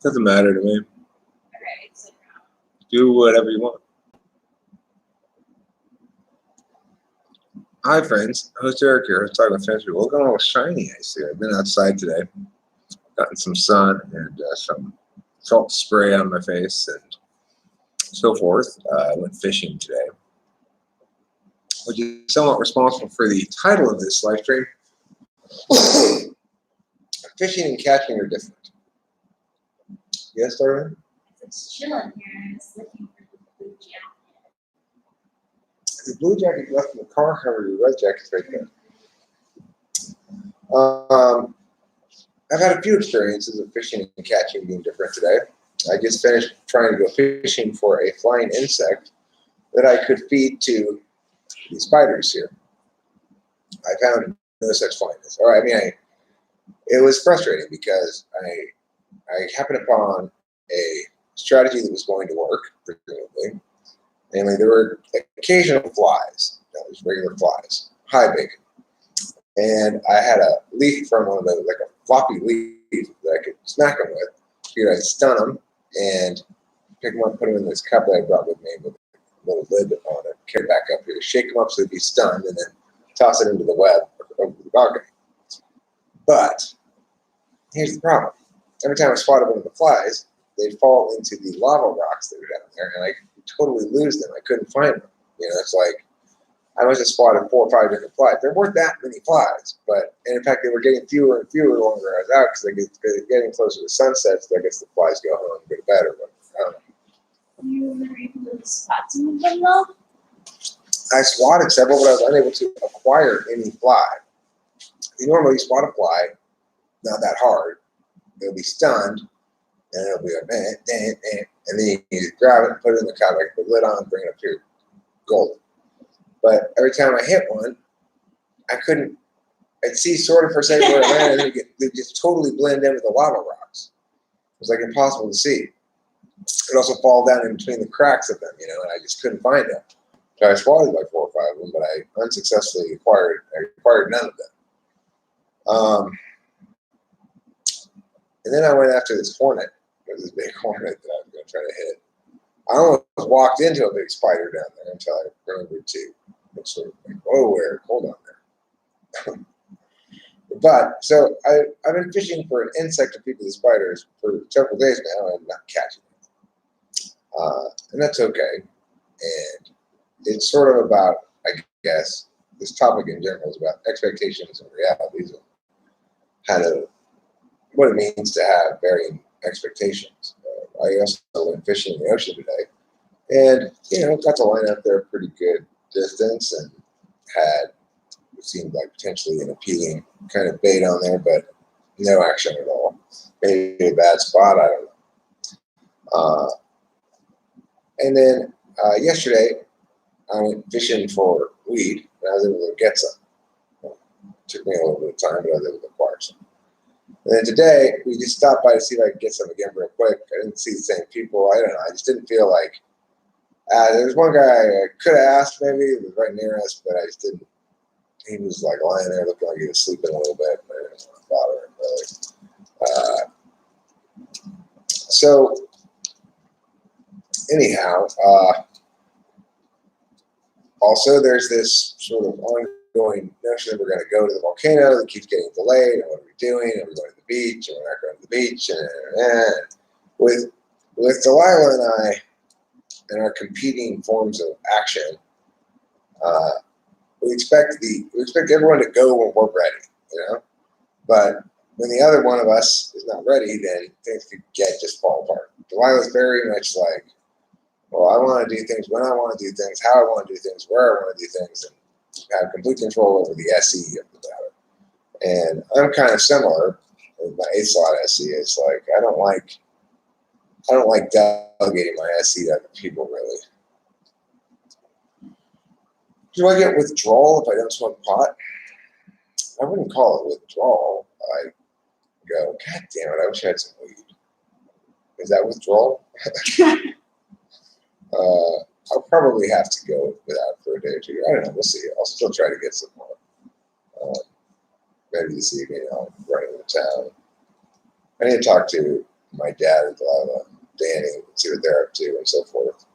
Doesn't matter to me. Okay, so now. Do whatever you want. Hi, friends. Host Eric here. I was talking about Fancy. Look at all the shiny I see. I've been outside today, gotten some sun and some salt spray on my face and so forth. I went fishing today, which is somewhat responsible for the title of this live stream. Fishing and catching are different. Yes, Darwin? It's chilling here. It's looking for the blue jacket. The blue jacket left in the car, however, the red jacket's right there. I've had a few experiences of fishing and catching being different today. I just finished trying to go fishing for a flying insect that I could feed to these spiders here. I found no such flyingness. Or it was frustrating because I happened upon a strategy that was going to work, presumably. Namely, there were occasional flies, those regular flies, high bacon. And I had a leaf from one of those, like a floppy leaf that I could smack them with. Here I'd stun them and pick them up, put them in this cup that I brought with me with a little lid on it, carry it back up here, shake them up so they'd be stunned, and then toss it into the web over the balcony. But here's the problem. Every time I spotted one of the flies, they'd fall into the lava rocks that were down there, and I could totally lose them. I couldn't find them. It's like I must have spotted 4 or 5 different flies. There weren't that many flies, but in fact, they were getting fewer and fewer the longer I was out because they're getting closer to sunset, so I guess the flies go home and go to bed or whatever. I don't know. You were able to spot some of them though? I swatted several, but I was unable to acquire any fly. You normally spot a fly, not that hard. They'll be stunned, and it'll be like, and then you grab it and put it in the cup, like put the lid on, bring it up here, golden. But every time I hit one, I couldn't. I'd see sort of for a second where it landed, and they just totally blend in with the lava rocks. It was like impossible to see. It also fall down in between the cracks of them, and I just couldn't find them. So I swatted like 4 or 5 of them, but I unsuccessfully acquired none of them. And then I went after this hornet. It was this big hornet that I was going to try to hit. I almost walked into a big spider down there until I remembered to. It's sort of like, hold on there. But, so I've been fishing for an insect to feed to the spiders for several days now and not catching it. And that's okay. And it's sort of about, I guess, this topic in general is about expectations and realities and kind of what it means to have varying expectations. I also went fishing in the ocean today and, got to line up there a pretty good distance and had what seemed like potentially an appealing kind of bait on there, but no action at all. Maybe a bad spot, I don't know. And then yesterday, I went fishing for weed, and I was able to get some. It took me a little bit of time, but I was able to acquire some. And then today, we just stopped by to see if I could get some again real quick. I didn't see the same people. I don't know. I just didn't feel like there was one guy I could have asked maybe. It was right near us, but I just didn't. He was like lying there looking like he was sleeping a little bit. But I didn't want to bother him really. So anyhow, also there's this sort of ongoing notion that we're going to go to the volcano that keeps getting delayed. And what are we doing? Are we going to the beach? And we're not going to the beach. And with Delilah and I and our competing forms of action, we expect everyone to go when we're ready, But when the other one of us is not ready, then things could just fall apart. Delilah's very much like, well, I want to do things when I want to do things, how I want to do things, where I want to do things, and have complete control over the SE of the matter. And I'm kind of similar with my 8 slot SE. It's like I don't like delegating my SE to other people really. Do I get withdrawal if I don't swim pot? I wouldn't call it withdrawal. I go, God damn it, I wish I had some weed. Is that withdrawal? I'll probably have to go without for a day or two. I don't know. We'll see. I'll still try to get some more. Maybe this evening I'll run into town. I need to talk to my dad and Delilah, Danny, and see what they're up to and so forth.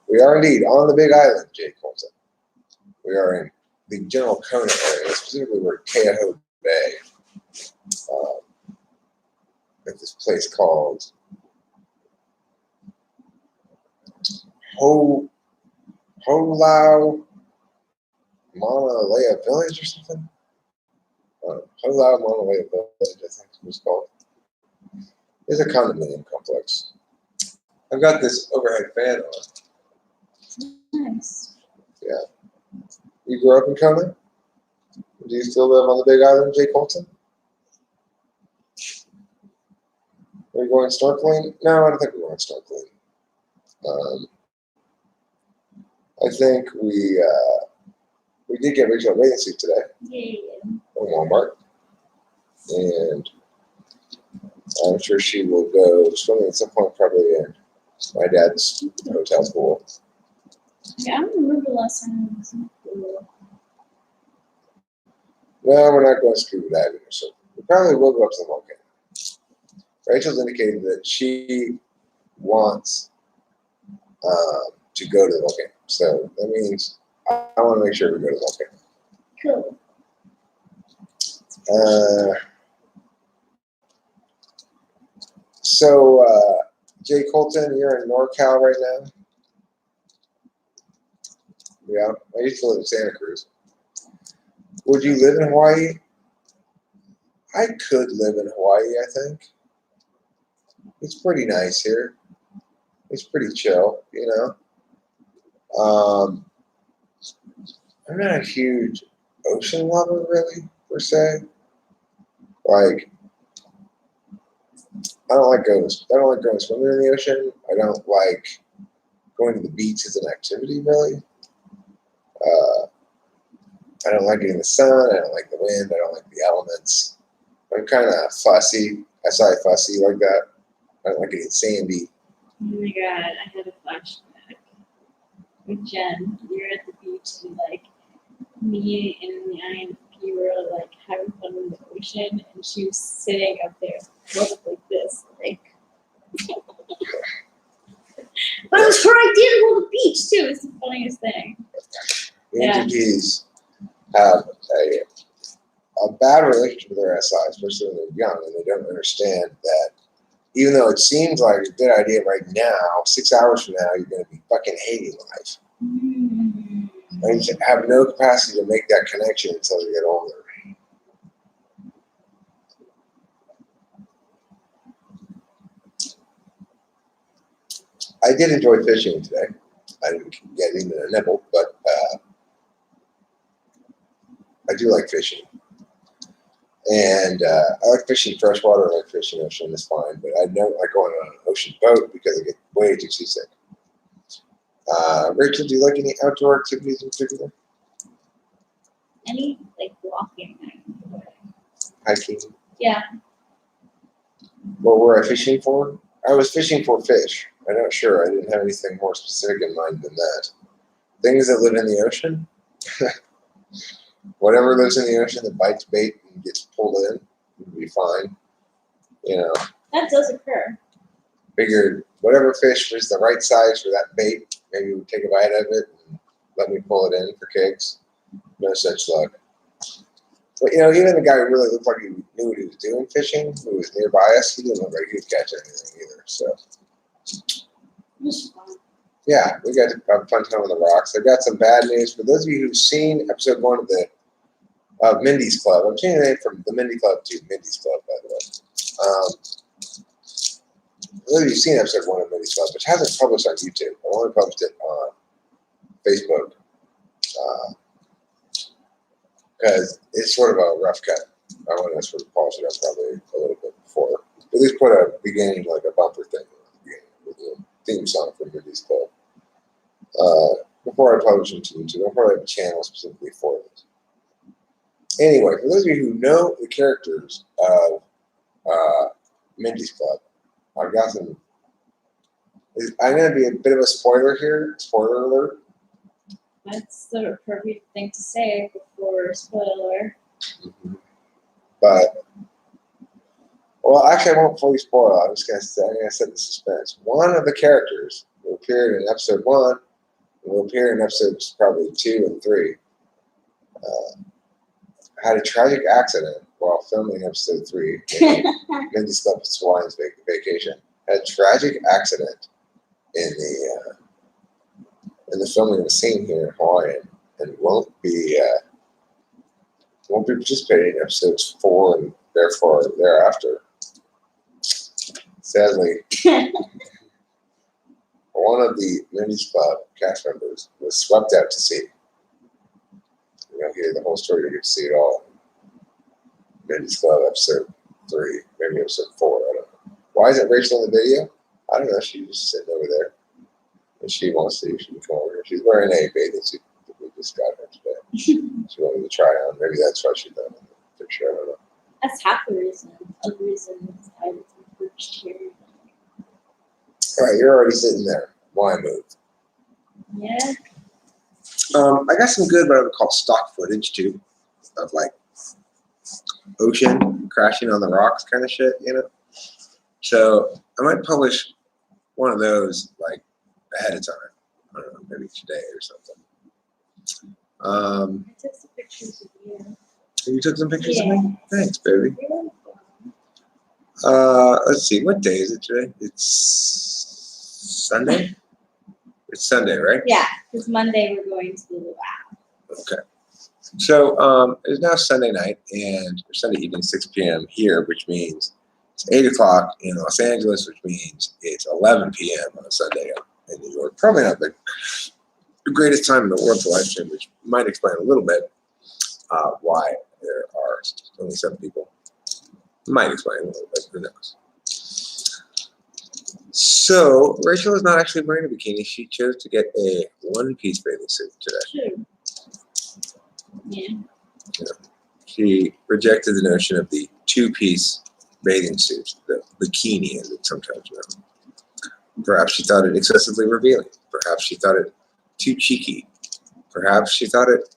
We are indeed on the Big Island, Jay Colton. We are in the general Kona area, specifically we're at Cuyahoga Bay, at this place called Holau Mauna Lea Village or something. Holau Mauna Lea Village, I think it was called. It's a condominium complex. I've got this overhead fan on. Nice. Yeah. You grew up in Kona? Do you still live on the Big Island, Jay Colton? Are you going snorkeling? No, I don't think we're going snorkeling. I think we did get Rachel a bathing suit today. Yeah. From Walmart. And I'm sure she will go swimming at some point, probably in my dad's hotel pool. Yeah, I don't remember last time I was in the pool. No, we're not going scuba diving, so we probably will go up to the volcano. Rachel's indicated that she wants to go to the volcano, so that means I want to make sure we go to the volcano. Cool. So, Jay Colton, you're in NorCal right now? Yeah, I used to live in Santa Cruz. Would you live in Hawaii? I could live in Hawaii, I think. It's pretty nice here. It's pretty chill, you know. I'm not a huge ocean lover, really, per se. Like, I don't like going swimming in the ocean. I don't like going to the beach as an activity, really. I don't like getting the sun. I don't like the wind. I don't like the elements. I'm kind of fussy. I saw fussy like that. I don't like getting sandy. Oh my god, I had a flashback with Jen. We were at the beach and like me and the INFP were like having fun in the ocean and she was sitting up there like this, like but it was her idea to go to the beach too. It's the funniest thing. Entities have a bad relationship with their SI, especially when they're young, and they don't understand that even though it seems like a good idea right now, 6 hours from now, you're going to be fucking hating life. Mm. And you have no capacity to make that connection until you get older. I did enjoy fishing today. I didn't get even a nibble, but I do like fishing. And I like fishing freshwater, I like fishing ocean, it's fine, but I don't like going on an ocean boat because I get way too seasick. Rachel, do you like any outdoor activities in particular? Any like walking. Hiking? Yeah. What were I fishing for? I was fishing for fish. I'm not sure. I didn't have anything more specific in mind than that. Things that live in the ocean. Whatever lives in the ocean that bites bait and gets pulled in would be fine. You know. That does occur. Figured whatever fish was the right size for that bait, maybe we'd take a bite of it and let me pull it in for kicks. No such luck. But you know, even the guy who really looked like he knew what he was doing fishing, who was nearby us, he didn't look like he would catch anything either. So yeah, we got to have a fun time on the rocks. I've got some bad news for those of you who've seen episode 1 of the Mindy's Club. I'm changing the name from the Mindy Club to Mindy's Club, by the way. Those of you who've seen episode 1 of Mindy's Club, which hasn't published on YouTube. I only published it on Facebook because it's sort of a rough cut. I want to sort of polish it up probably a little bit before. At least put a beginning, like a bumper thing at the beginning with the theme song for Mindy's Club. Before I publish them to YouTube, I'll probably have a channel specifically for this. Anyway, for those of you who know the characters of Mindy's Club, I've got some. I'm going to be a bit of a spoiler here. Spoiler alert. That's the appropriate thing to say before spoiler. Mm-hmm. But Well, actually, I won't fully spoil. I'm just gonna set the suspense. One of the characters who appeared in episode 1 and will appear in episodes probably 2 and 3 had a tragic accident while filming episode 3. Mindy's Club Hawaiian's Vacation. Had a tragic accident in the filming of a scene here in Hawaii, and won't be participating in episodes 4 and therefore thereafter. Sadly, one of the Mindy's Club cast members was swept out to sea. You don't hear the whole story, you get to see it all. Mindy's Club episode 3, maybe episode 4, I don't know. Why isn't Rachel in the video? I don't know, she's just sitting over there. If she wants to, she can come over here. She's wearing a bathing suit that we just got her today. She wanted to try on. Maybe that's why she's done in the picture, I don't know. That's half the reason. Other reason is I was in first chair. All right, you're already sitting there. Why move? Yeah. I got some good, what I would call stock footage too, of like ocean crashing on the rocks kind of shit, you know. So I might publish one of those like ahead of time. I don't know, maybe today or something. I took some pictures of you. You took some pictures of Yeah. me? Thanks, baby. You're welcome. Let's see, what day is it today? It's Sunday? It's Sunday, right? Yeah, because Monday we're going to the Lila. Okay. So it's now Sunday night or Sunday evening, 6 p.m. here, which means it's 8 o'clock in Los Angeles, which means it's 11 p.m. on a Sunday in New York. Probably not the greatest time in the world to live stream, which might explain a little bit why there are only 7 people. Might explain a little bit, who knows. So Rachel is not actually wearing a bikini. She chose to get a one-piece bathing suit today. True. Yeah. She rejected the notion of the two-piece bathing suit, the bikini as it's sometimes known. Perhaps she thought it excessively revealing. Perhaps she thought it too cheeky. Perhaps she thought it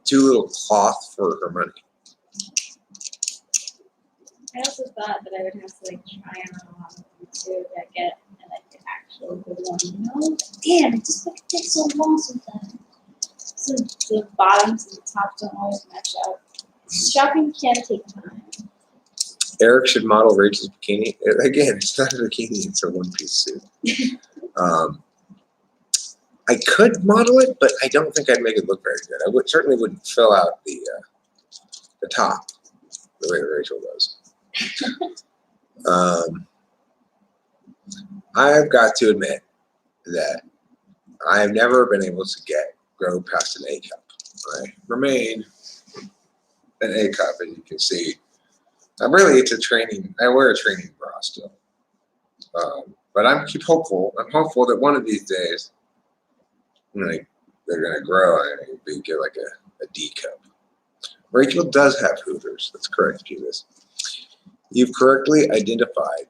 too little cloth for her money. I also thought that I would have to like try on a lot of them too to get like the actual good one, you know? Damn, it just like takes so long sometimes. So the bottoms and the tops don't always match up. Shopping can take time. Eric should model Rachel's bikini. Again, it's not a bikini, it's a one-piece suit. I could model it, but I don't think I'd make it look very good. I certainly wouldn't fill out the top the way that Rachel does. I've got to admit that I have never been able to grow past an A cup. I remain an A cup, as you can see. I'm really into training. I wear a training bra still, but I'm hopeful. I'm hopeful that one of these days, they're gonna grow and get like a D cup. Rachel does have hooters. That's correct, Jesus. You've correctly identified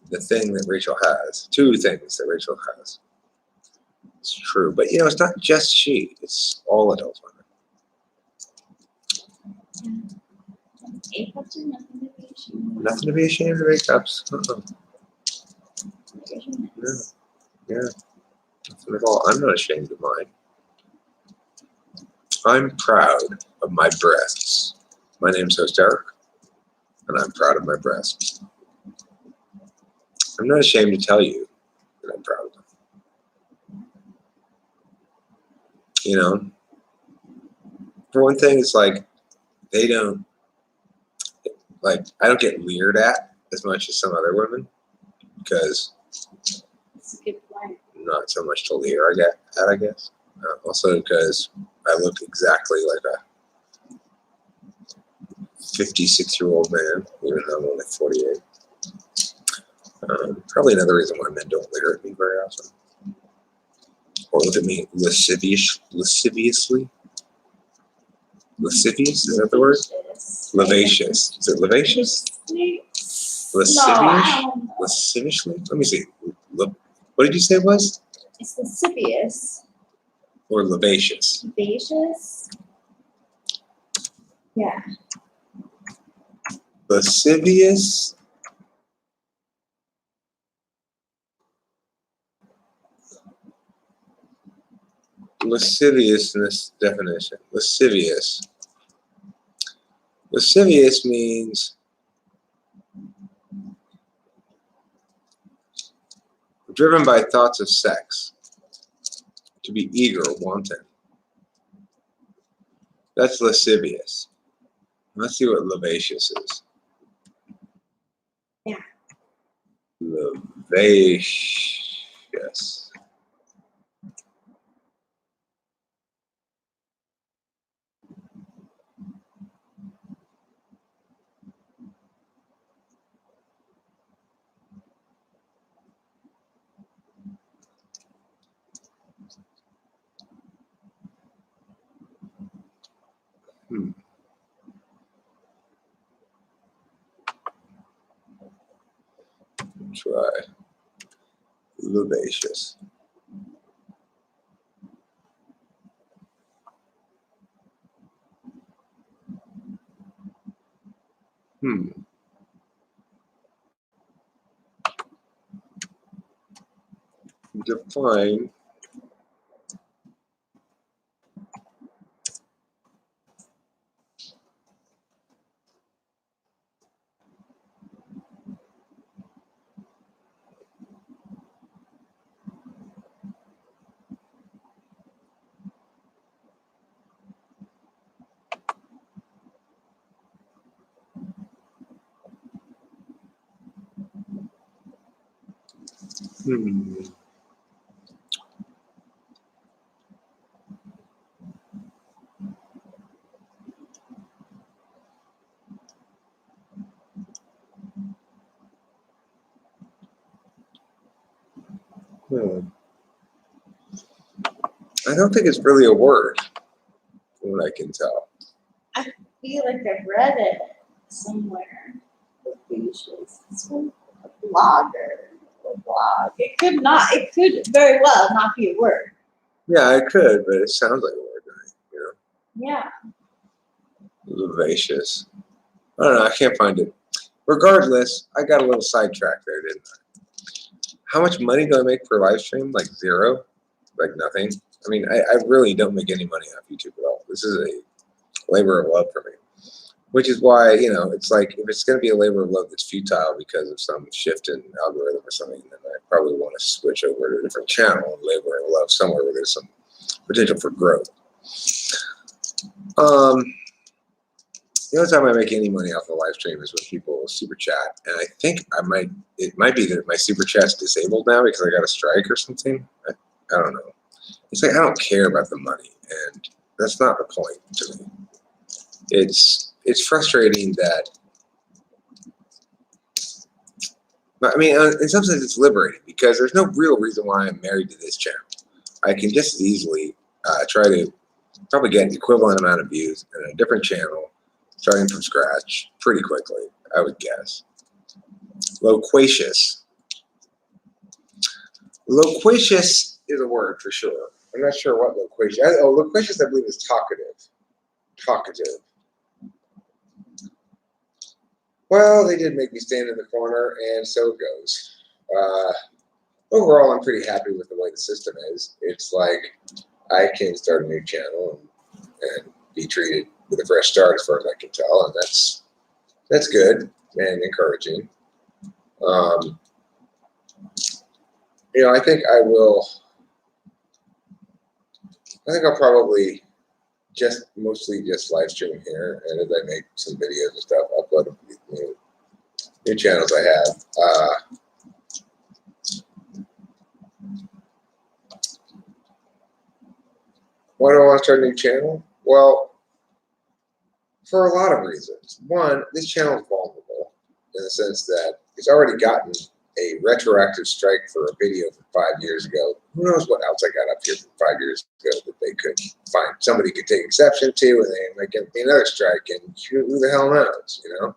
the thing that Rachel has. 2 things that Rachel has. It's true, but it's not just she. It's all adult women. A cups are nothing to be ashamed of. Nothing to be ashamed of. A cups. Yeah, nothing at all. I'm not ashamed of mine. I'm proud of my breasts. My name's host Eric, and I'm proud of my breasts. I'm not ashamed to tell you that I'm proud of them. For one thing, it's like I don't get leered at as much as some other women because It's a good point. not so much to leer I guess. Also because I look exactly like a 56-year-old man, even though I'm only 48. Probably another reason why men don't leer at me very often. Or look at me lasciviously. Lascivious, is that the word? Lavacious. Is it lavacious? Lascivious? Lasciviously? Let me see. What did you say it was? It's lascivious. Or lavacious? Lavacious. Yeah. Lascivious. Lasciviousness definition. Lascivious. Lascivious means driven by thoughts of sex, to be eager or wanton. That's lascivious. Let's see what lavacious is. Yeah. Lavacious. Try lavacious. Define I don't think it's really a word, from what I can tell. I feel like I've read it somewhere. It's a blogger. A blog. It could very well not be a word. Yeah, I could, but it sounds like a word, you know. Yeah. Lavacious. I don't know. I can't find it. Regardless, I got a little sidetracked there, didn't I? How much money do I make per live stream? Like zero? Like nothing? I mean, I really don't make any money off YouTube at all. This is a labor of love for me. Which is why, you know, it's like, if it's going to be a labor of love that's futile because of some shift in algorithm or something, then I probably want to switch over to a different channel and labor of love somewhere where there's some potential for growth. The only time I make any money off the live stream is when people super chat, and I think it might be that my super chat's disabled now because I got a strike or something. I don't know. It's like I don't care about the money, and that's not the point to me. It's frustrating that. But I mean, in some sense, it's liberating because there's no real reason why I'm married to this channel. I can just as easily try to probably get an equivalent amount of views in a different channel, starting from scratch pretty quickly, I would guess. Loquacious. Loquacious is a word for sure. I'm not sure what loquacious. Loquacious, I believe, is talkative. Talkative. Well, they did make me stand in the corner, and so it goes. Overall, I'm pretty happy with the way the system is. It's like I can start a new channel and be treated with a fresh start as far as I can tell, and that's good and encouraging. You know, I think I'll probably mostly just live stream here, and as I make some videos and stuff, upload them to new channels I have. Why do I want to start a new channel? Well, for a lot of reasons. One, this channel is vulnerable in the sense that it's already gotten a retroactive strike for a video from 5 years ago. Who knows what else I got up here from 5 years ago that they could find somebody could take exception to, and they might give me another strike, and who the hell knows, you know?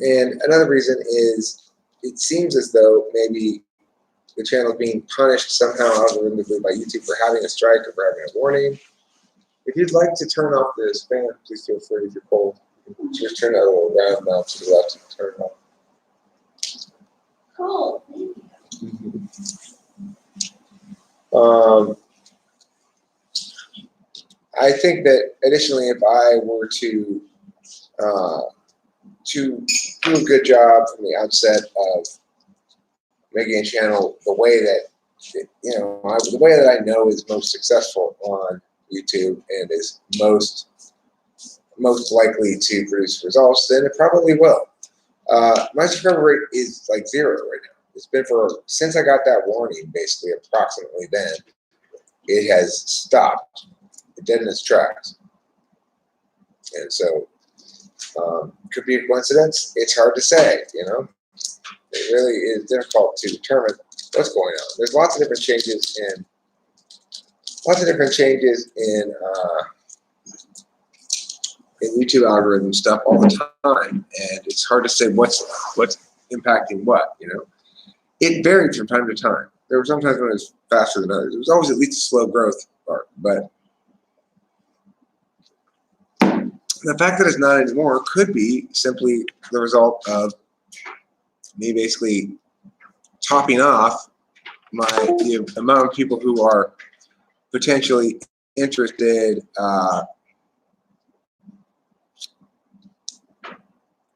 And another reason is it seems as though maybe the channel is being punished somehow algorithmically by YouTube for having a strike or for having a warning. If you'd like to turn off the spam, please feel free if you're cold. Just turn that little round knob to the left and turn it off. Cool. I think that additionally, if I were to do a good job from the outset of making a channel the way that the way that I know is most successful on YouTube and is most likely to produce results, then it probably will. My subscriber rate is like 0 right now. It's been since I got that warning, basically approximately then, it has stopped dead in its tracks. And so, could be a coincidence. It's hard to say, It really is difficult to determine what's going on. There's lots of different changes in YouTube algorithm stuff all the time, and it's hard to say what's impacting what. It varied from time to time. There were some times when it was faster than others. It was always at least a slow growth part, but the fact that it's not anymore could be simply the result of me basically topping off the amount of people who are potentially interested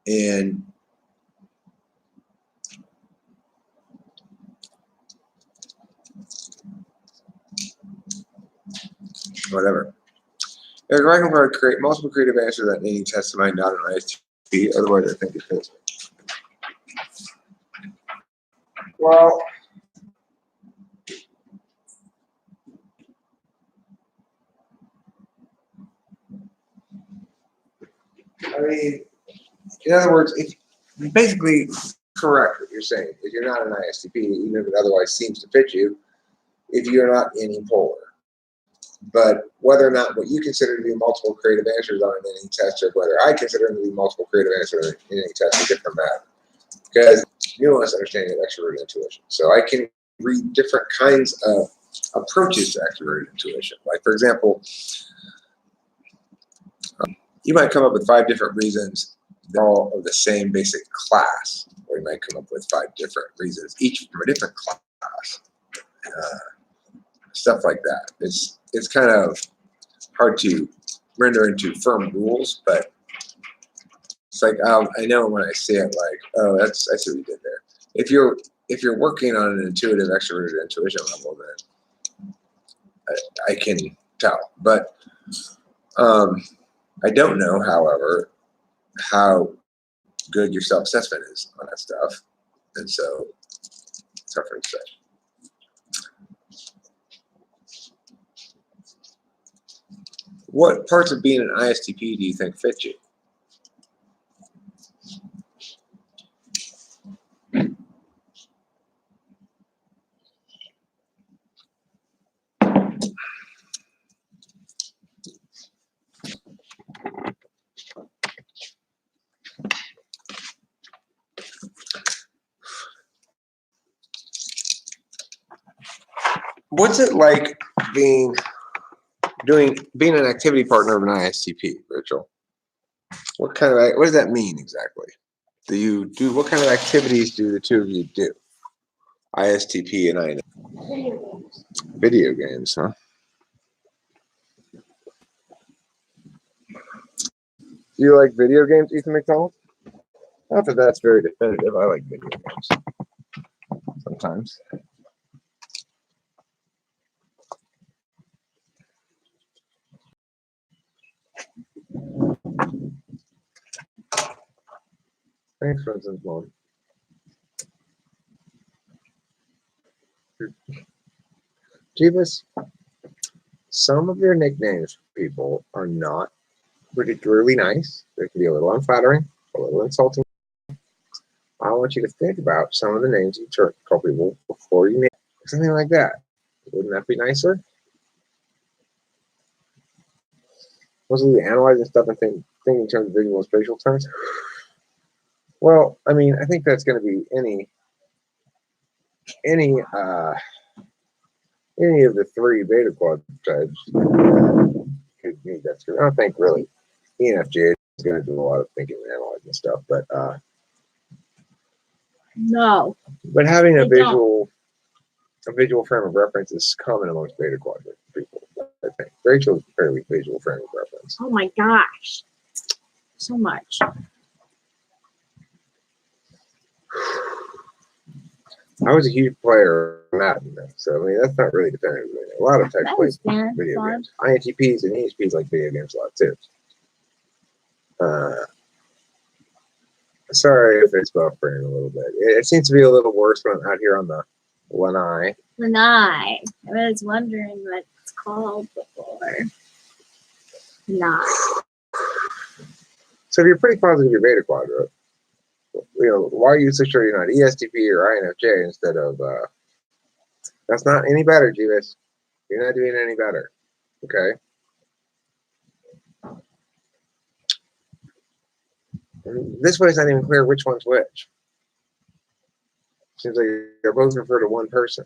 in whatever. Eric, I can probably create multiple creative answers that needing test my not an ISTP. Otherwise, I think it fits. Well, I mean, in other words, if basically correct what you're saying, if you're not an ISTP, even if it otherwise seems to fit you, if you're not unipolar. But whether or not what you consider to be multiple creative answers on any test, or whether I consider them to be multiple creative answers on any test, is a different matter. Because nuanced understanding of extroverted intuition. So I can read different kinds of approaches to extroverted intuition. Like, for example, you might come up with 5 different reasons. They're all of the same basic class. Or you might come up with 5 different reasons, each from a different class. Stuff like that. It's kind of hard to render into firm rules, but it's like I know when I see it, like, oh, I see what you did there. If you're working on an intuitive extroverted intuition level, then I can tell. But I don't know, however, how good your self-assessment is on that stuff, and so it's hard for me to say. What parts of being an ISTP do you think fit you? What's it like being an activity partner of an ISTP, Rachel? What does that mean exactly? What kind of activities do the two of you do? ISTP and INFP. Video games, huh? Do you like video games, Ethan McDonald? Not that that's very definitive. I like video games sometimes. Thanks, Vincent's mom. Jeebus, some of your nicknames for people are not particularly nice. They can be a little unflattering, a little insulting. I want you to think about some of the names you call people before you name something like that. Wouldn't that be nicer? Mostly analyzing stuff and think in terms of visual and spatial terms. Well, I mean, I think that's going to be any any of the three beta quad types could meet that screen. I don't think really ENFJ is going to do a lot of thinking and analyzing stuff, but No. but having a They don't. visual frame of reference is common amongst beta quadrant people. I think Rachel's a fairly visual frame of reference. Oh my gosh. So much. I was a huge player of Madden, so I mean that's not really definitive. A lot of types That play was fun. video games. INTPs and EHPs like video games a lot too. Sorry if it's buffering a little bit. It seems to be a little worse when I'm out here on the lanai. Lanai. I was wondering what it's called before. Lanai. So if you're pretty positive you're beta quadrant, why are you so sure you're not ESTP or INFJ instead of that's not any better, Jeeves. You're not doing any better. Okay. And this way it's not even clear which one's which. Seems like they're both refer to one person.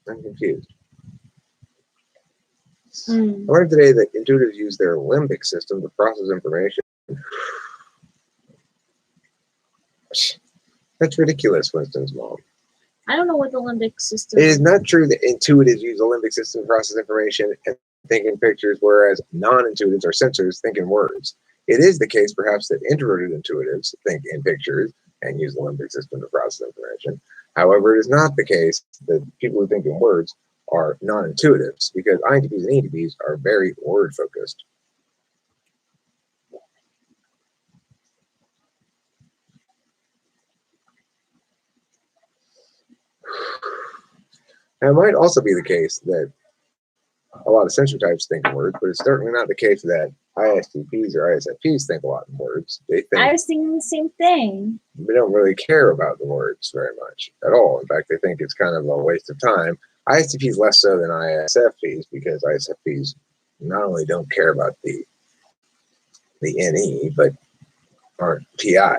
I'm confused. I learned today that intuitives use their limbic system to process information. That's ridiculous, Winston's mom. I don't know what the limbic system It is not true that intuitives use a limbic system to process information and think in pictures, whereas non-intuitives or sensors think in words. It is the case, perhaps, that introverted intuitives think in pictures and use the limbic system to process information. However, it is not the case that people who think in words are non-intuitives, because INTPs and ENTPs are very word-focused. Now, it might also be the case that a lot of sensor types think in words, but it's certainly not the case that ISTPs or ISFPs think a lot in words. They think I was thinking the same thing. they don't really care about the words very much at all. In fact, they think it's kind of a waste of time. ISTPs less so than ISFPs, because ISFPs not only don't care about the NE, but aren't TI.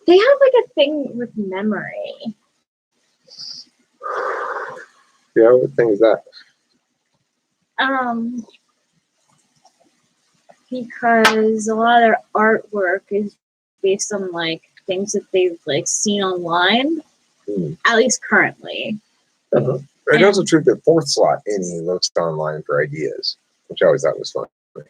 They have like a thing with memory. Yeah, what thing is that? Because a lot of their artwork is based on like things that they've like seen online, at least currently. It's also true that fourth slot NE looks online for ideas, which I always thought was fun.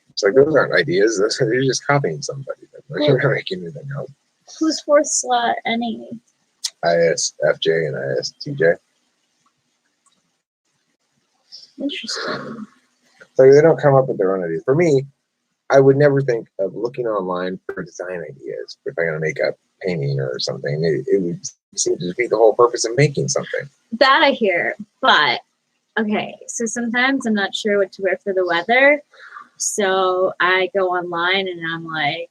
It's like those aren't ideas; they're just copying somebody. They're not making anything else. Who's fourth slot NE? ISFJ and ISTJ. Interesting. So they don't come up with their own ideas. For me, I would never think of looking online for design ideas. If I'm going to make a painting or something, it would seem to defeat the whole purpose of making something. That I hear, but okay. So sometimes I'm not sure what to wear for the weather, so I go online and I'm like,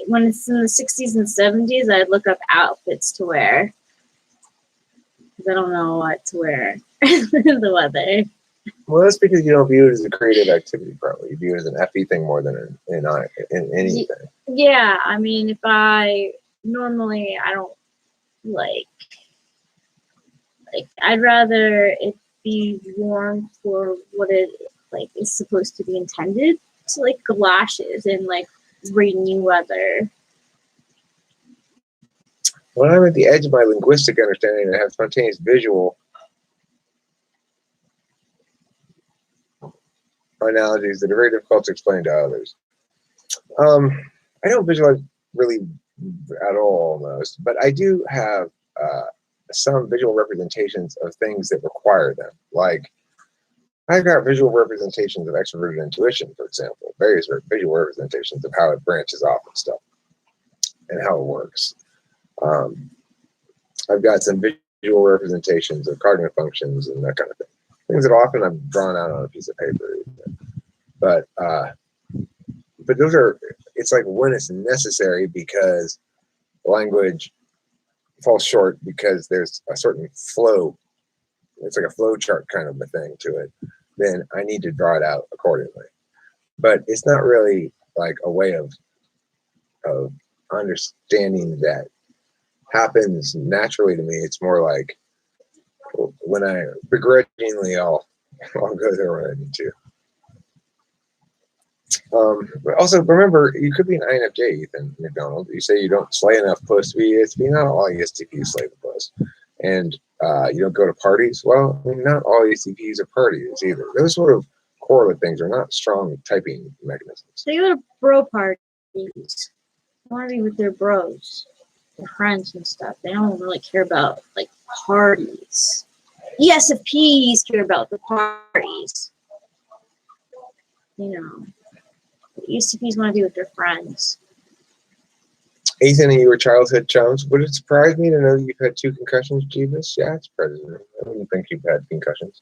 when it's in the 60s and 70s, I'd look up outfits to wear because I don't know what to wear in the weather. Well, that's because you don't view it as a creative activity, probably. You view it as an FE thing more than in anything. Yeah, I mean, if I normally I don't like I'd rather it be worn for what it like is supposed to be intended to, like galoshes and like rainy weather. When I'm at the edge of my linguistic understanding, I have spontaneous visual analogies that are very difficult to explain to others. I don't visualize really at all almost, but I do have some visual representations of things that require them. Like I've got visual representations of extroverted intuition, for example, various visual representations of how it branches off and stuff and how it works. I've got some visual representations of cognitive functions and that kind of thing. Things that often I've drawn out on a piece of paper. But those are, it's like when it's necessary because language falls short because there's a certain flow. It's like a flow chart kind of a thing to it. Then I need to draw it out accordingly. But it's not really like a way of understanding that happens naturally to me. It's more like when I begrudgingly, I'll go there when I need to. But also remember, you could be an INFJ, Ethan McDonald. You say you don't slay enough puss to be ESTP. Not all ESTPs slay the puss, and you don't go to parties. Well, I mean, not all ESTPs are partiers either. Those sort of correlate things are not strong typing mechanisms. They go to bro parties. They want to be with their bros, their friends and stuff. They don't really care about like parties. ESFPs care about the parties. You know, ESTPs want to be with their friends. Ethan and you were childhood chums. Would it surprise me to know that you've had 2 concussions, Jeebus? Yeah, it's surprising me. I don't think you've had concussions.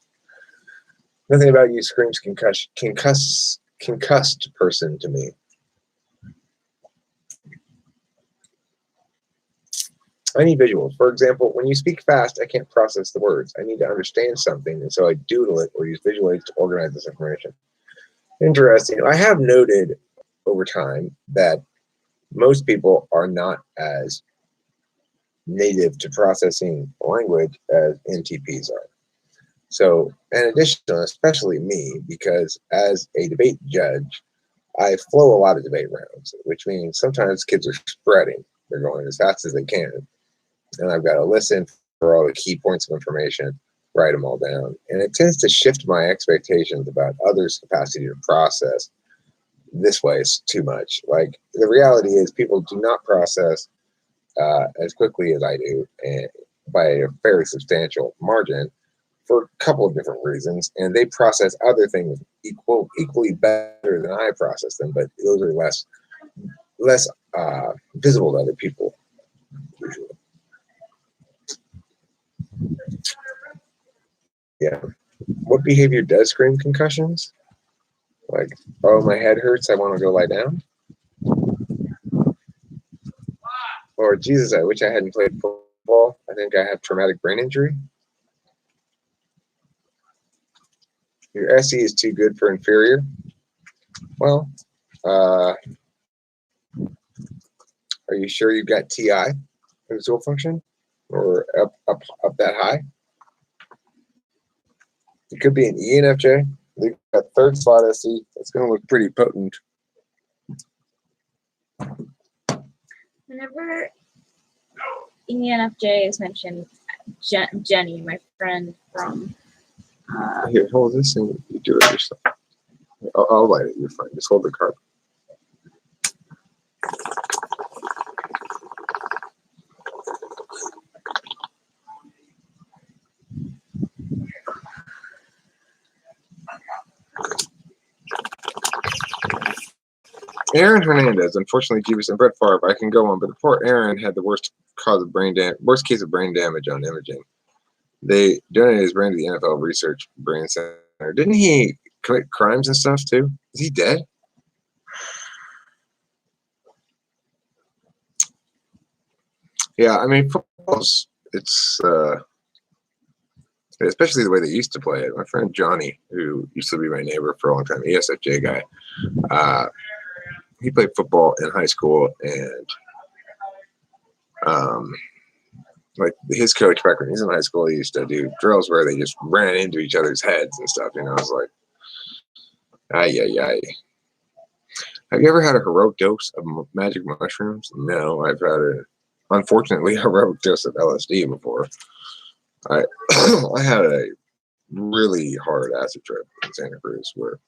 Nothing about you screams concussed person to me. I need visuals. For example, when you speak fast, I can't process the words. I need to understand something, and so I doodle it or use visual aids to organize this information. Interesting. I have noted over time that most people are not as native to processing language as NTPs are. So, in addition, especially me, because as a debate judge, I flow a lot of debate rounds, which means sometimes kids are spreading. They're going as fast as they can. And I've got to listen for all the key points of information, write them all down. And it tends to shift my expectations about others' capacity to process this way too much. Like, the reality is people do not process as quickly as I do, and by a very substantial margin, for a couple of different reasons. And they process other things equally better than I process them, but those are less visible to other people usually. Yeah. What behavior does scream concussions? Like, oh, my head hurts, I want to go lie down. Or, Jesus, I wish I hadn't played football. I think I have traumatic brain injury. Your SE is too good for inferior. Well, are you sure you've got TI, visual function, or up that high? It could be an ENFJ. You've got 3rd slot SE. It's going to look pretty potent. Whenever ENFJ is mentioned, Jenny, my friend from Here, hold this and you do it yourself. I'll light it. You're fine. Just hold the card. Aaron Hernandez, unfortunately, Jeebus and Brett Favre. I can go on, but the poor Aaron had the worst case of brain damage on imaging. They donated his brain to the NFL Research Brain Center. Didn't he commit crimes and stuff too? Is he dead? Yeah, I mean, football's especially the way they used to play it. My friend Johnny, who used to be my neighbor for a long time, ESFJ guy, he played football in high school, and like his coach back when he was in high school, he used to do drills where they just ran into each other's heads and stuff. You know, I was like, ay. Have you ever had a heroic dose of magic mushrooms? No, I've had unfortunately, a heroic dose of LSD before. I I had a really hard acid trip in Santa Cruz where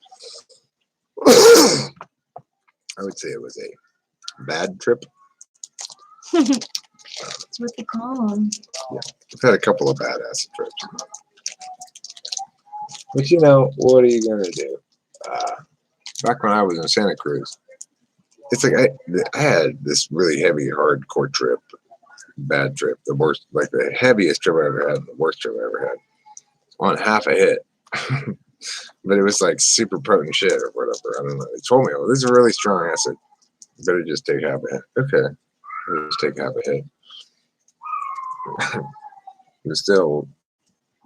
I would say it was a bad trip. That's what they call them. Yeah, I've had a couple of bad acid trips. But you know, what are you going to do? Back when I was in Santa Cruz, it's like I had this really heavy, hardcore trip, bad trip, the worst, like the heaviest trip I ever had, the worst trip I ever had, on half a hit. But it was like super potent shit or whatever. I don't know. They told me, oh, this is a really strong acid. You better just take half a hit. Okay. I'll just take half a hit. It was still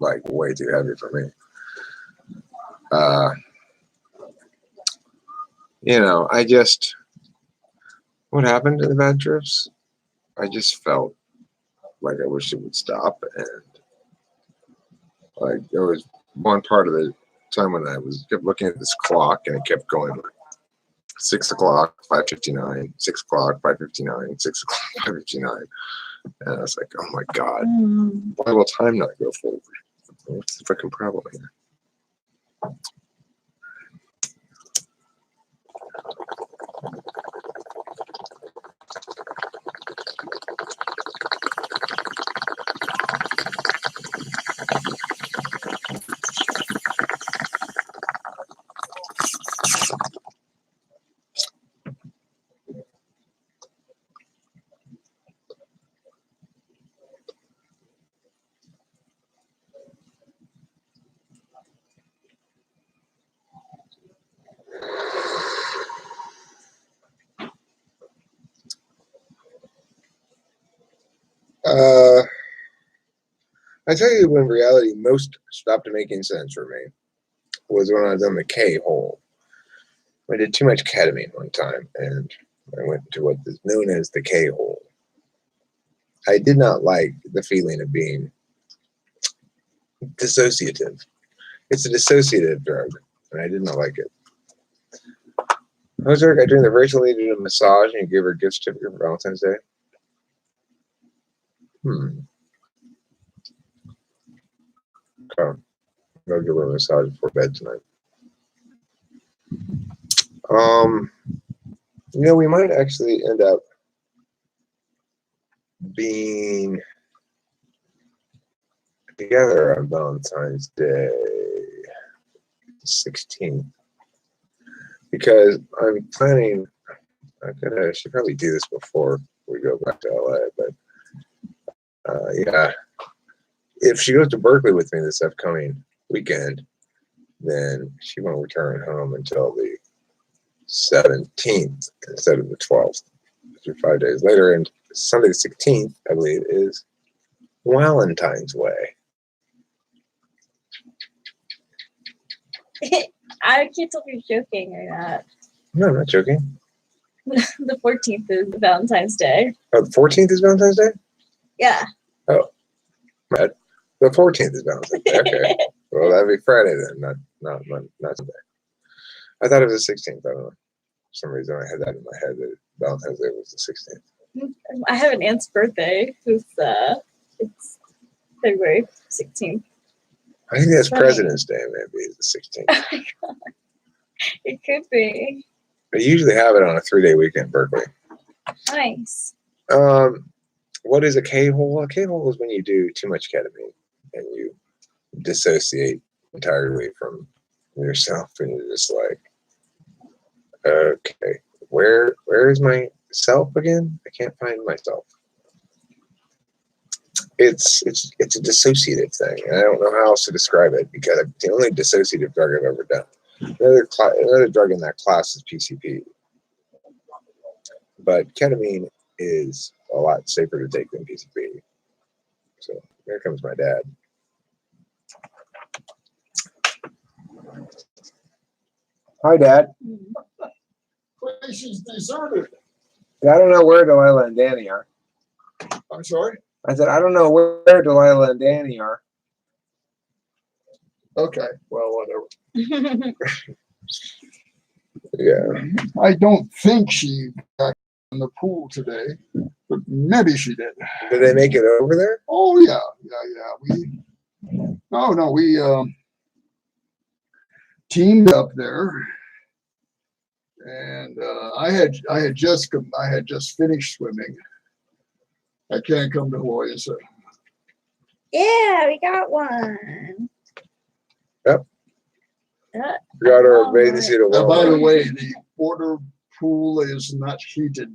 like way too heavy for me. You know, what happened to the bad trips? I just felt like I wish it would stop. And like there was one part of the time when I kept looking at this clock and it kept going like 6 o'clock, 5:59, 6 o'clock, 5:59, 6 o'clock, 5:59. And I was like, oh my God, why will time not go forward? What's the freaking problem here? I tell you, when reality most stopped making sense for me was when I was on the K hole. I did too much ketamine one time, and I went to what is known as the K hole. I did not like the feeling of being dissociative. It's a dissociative drug, and I did not like it. I was there a guy during the virtual lady did a massage, and you gave her a gift certificate for Valentine's Day. Okay. I'll give her a massage before bed tonight. We might actually end up being together on Valentine's Day, 16th, because I'm planning. I should probably do this before we go back to LA, but yeah, if she goes to Berkeley with me this upcoming weekend, then she won't return home until the 17th instead of the 12th, 5 days later. And Sunday the 16th, I believe, is Valentine's Way. I can't tell if you're joking or not. No, I'm not joking. The 14th is Valentine's Day. Oh, the 14th is Valentine's Day? Yeah. Oh, right. The 14th is Valentine's Day. Okay. Well, that'd be Friday then, not Sunday. I thought it was the 16th. I don't know. For some reason, I had that in my head that Valentine's Day was the 16th. I have an aunt's birthday. It's February 16th. I think that's Funny. President's Day, maybe, is the 16th. Oh my God. It could be. They usually have it on a 3-day weekend in Berkeley. Nice. What is a K-hole? A K-hole is when you do too much ketamine and you dissociate entirely from yourself, and you're just like, okay, where is my self again? I can't find myself. It's a dissociative thing, and I don't know how else to describe it because it's the only dissociative drug I've ever done. Another drug in that class is PCP, but ketamine is a lot safer to take than PCP. So here comes my dad. Hi, Dad. Place is deserted. I don't know where Delilah and Danny are. I'm sorry? I said, I don't know where Delilah and Danny are. Okay, well, whatever. Yeah. I don't think she got in the pool today, but maybe she did. Did they make it over there? Oh, yeah. We teamed up there. And I had just finished swimming. I can't come to Hawaii, so. Yeah, we got one. Yep. We got our bathing suit. By the way, the water pool is not heated.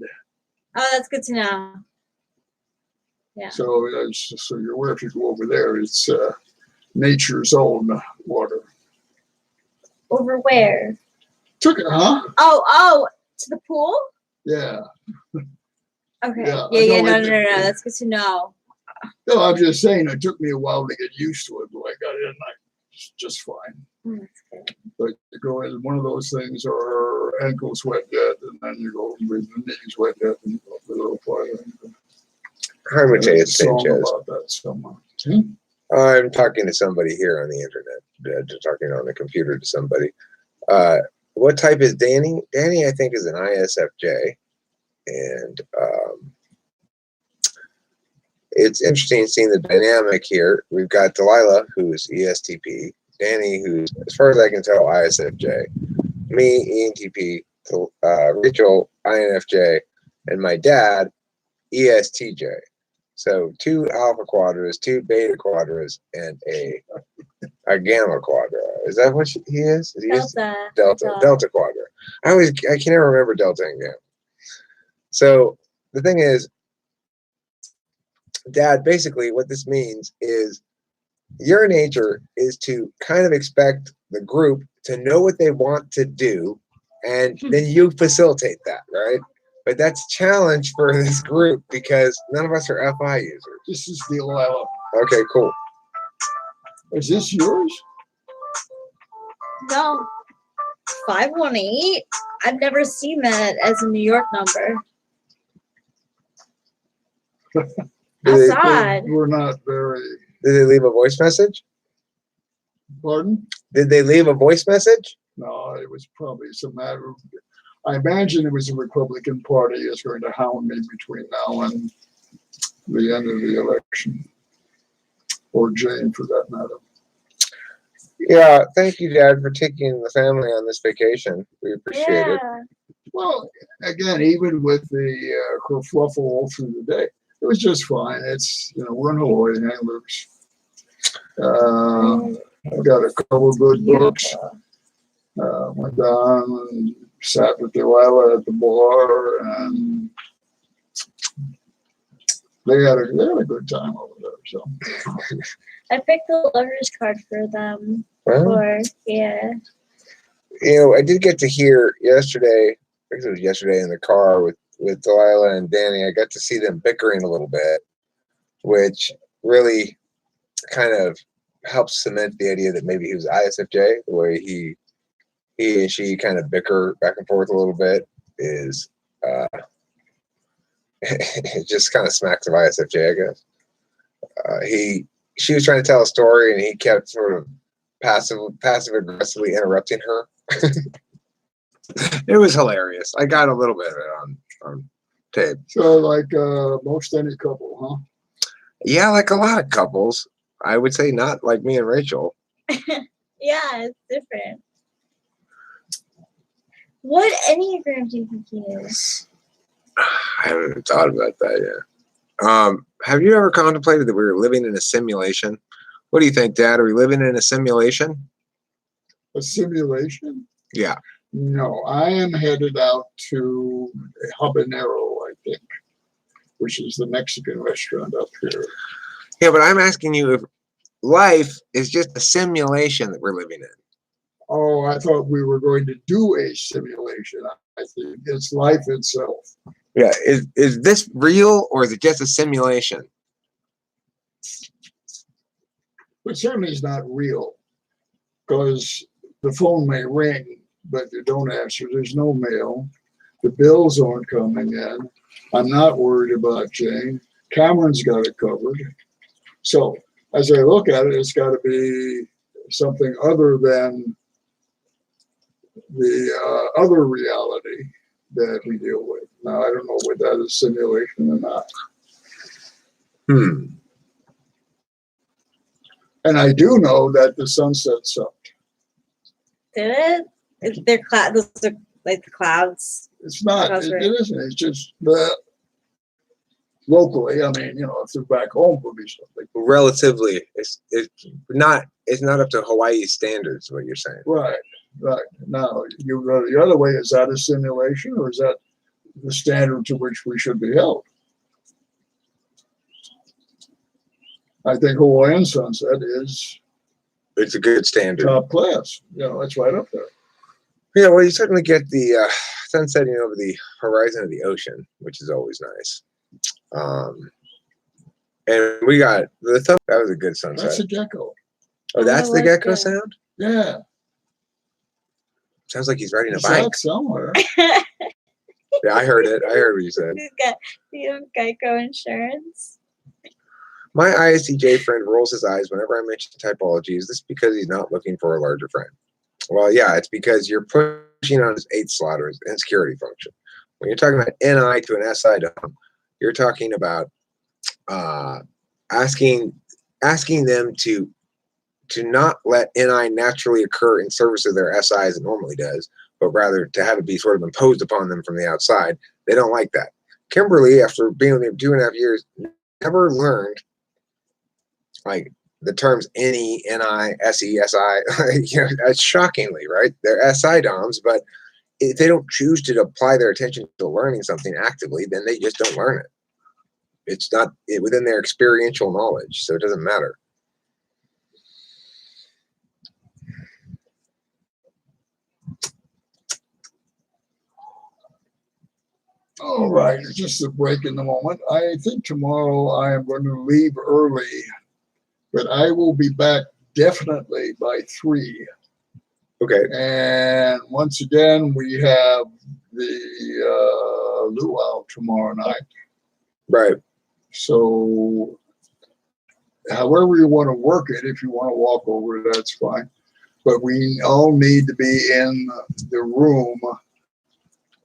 Oh, that's good to know. Yeah. So you're aware if you go over there, it's nature's own water. Over where? Took it, huh? Oh, to the pool? Yeah. Okay. Yeah, No. That's good to know. No, I'm just saying it took me a while to get used to it, but I got in just fine. That's good. But you go in one of those things, or her ankles wet yet, and then you go with the knees wet yet, and you go for a little fire. Hermitage Song Sanchez. about that somewhere. Hmm? I'm talking to somebody here on the internet. Just talking on the computer to somebody. What type is Danny? Danny, I think, is an ISFJ. And it's interesting seeing the dynamic here. We've got Delilah, who's ESTP. Danny, who's, as far as I can tell, ISFJ. Me, ENTP. Rachel, INFJ. And my dad, ESTJ. So 2 alpha quadras, 2 beta quadras, and a gamma quadra. Is that what he is? Is he Delta quadra. I can never remember delta and gamma. So the thing is, Dad, basically what this means is your nature is to kind of expect the group to know what they want to do, and then you facilitate that, right? But that's a challenge for this group because none of us are FI users. This is Delilah. Okay, cool. Is this yours? No. 518. I've never seen that as a New York number. That's odd. We're not very. Did they leave a voice message? Pardon? Did they leave a voice message? No, it was probably some matter of. I imagine it was the Republican Party is going to hound me between now and the end of the election, or Jane for that matter. Yeah, thank you, Dad, for taking the family on this vacation. We appreciate it. Well, again, even with the kerfluffle all through the day, it was just fine. It's, we're in Hawaii, hang loose. I got a couple of good books. Went down and sat with Delilah at the bar, and they had a good time over there. So I picked the lover's card for them. Yeah. I did get to hear yesterday. I think it was yesterday in the car with Delilah and Danny. I got to see them bickering a little bit, which really kind of helps cement the idea that maybe he was ISFJ. The way he and she kind of bicker back and forth a little bit is it just kind of smacks of ISFJ, I guess. She was trying to tell a story and he kept sort of passive aggressively interrupting her. It was hilarious. I got a little bit of it on tape. So like most any couple, huh? Yeah, like a lot of couples. I would say not like me and Rachel. Yeah, it's different. What Enneagram do you think he is? I haven't thought about that yet. Have you ever contemplated that we were living in a simulation? What do you think, Dad? Are we living in a simulation? A simulation? Yeah. No, I am headed out to Habanero, I think, which is the Mexican restaurant up here. Yeah, but I'm asking you if life is just a simulation that we're living in. Oh, I thought we were going to do a simulation. I think it's life itself. Yeah, is this real or is it just a simulation? But certainly it's not real, because the phone may ring, but you don't answer. There's no mail. The bills aren't coming in. I'm not worried about Jane. Cameron's got it covered. So as I look at it, it's got to be something other than the other reality that we deal with. Now, I don't know whether that is simulation or not. And I do know that the sunset sucked. Did it? They're those are like the clouds. It's not. It isn't. It's just locally. I mean, if they're back home, would be something. Relatively, it's not up to Hawaii standards. What you're saying, right? Now, the other way, is that a simulation or is that the standard to which we should be held? I think Hawaiian sunset is. It's a good standard. Top class. It's right up there. Yeah, well, you certainly get the sun setting over the horizon of the ocean, which is always nice. And we got that was a good sunset. That's a gecko. Oh, that's the gecko sound? Yeah. Sounds like he's riding a bike somewhere. Yeah, I heard it. I heard what you said. Do you have Geico insurance? My ISTJ friend rolls his eyes whenever I mention typology. Is this because he's not looking for a larger friend? Well, yeah, it's because you're pushing on his 8th slot or his insecurity function. When you're talking about NI to an SI dom, you're talking about asking them to not let NI naturally occur in service of their SI as it normally does, but rather to have it be sort of imposed upon them from the outside. They don't like that. Kimberly, after being with me for 2.5 years, never learned like the terms NE, NI, SE, SI. Shockingly, right? They're SI DOMs, but if they don't choose to apply their attention to learning something actively, then they just don't learn it. It's not within their experiential knowledge, so it doesn't matter. All right, just a break in the moment. I think tomorrow I am going to leave early, but I will be back definitely by 3. Okay. And once again, we have the luau tomorrow night. Right. So however you want to work it, if you want to walk over, that's fine. But we all need to be in the room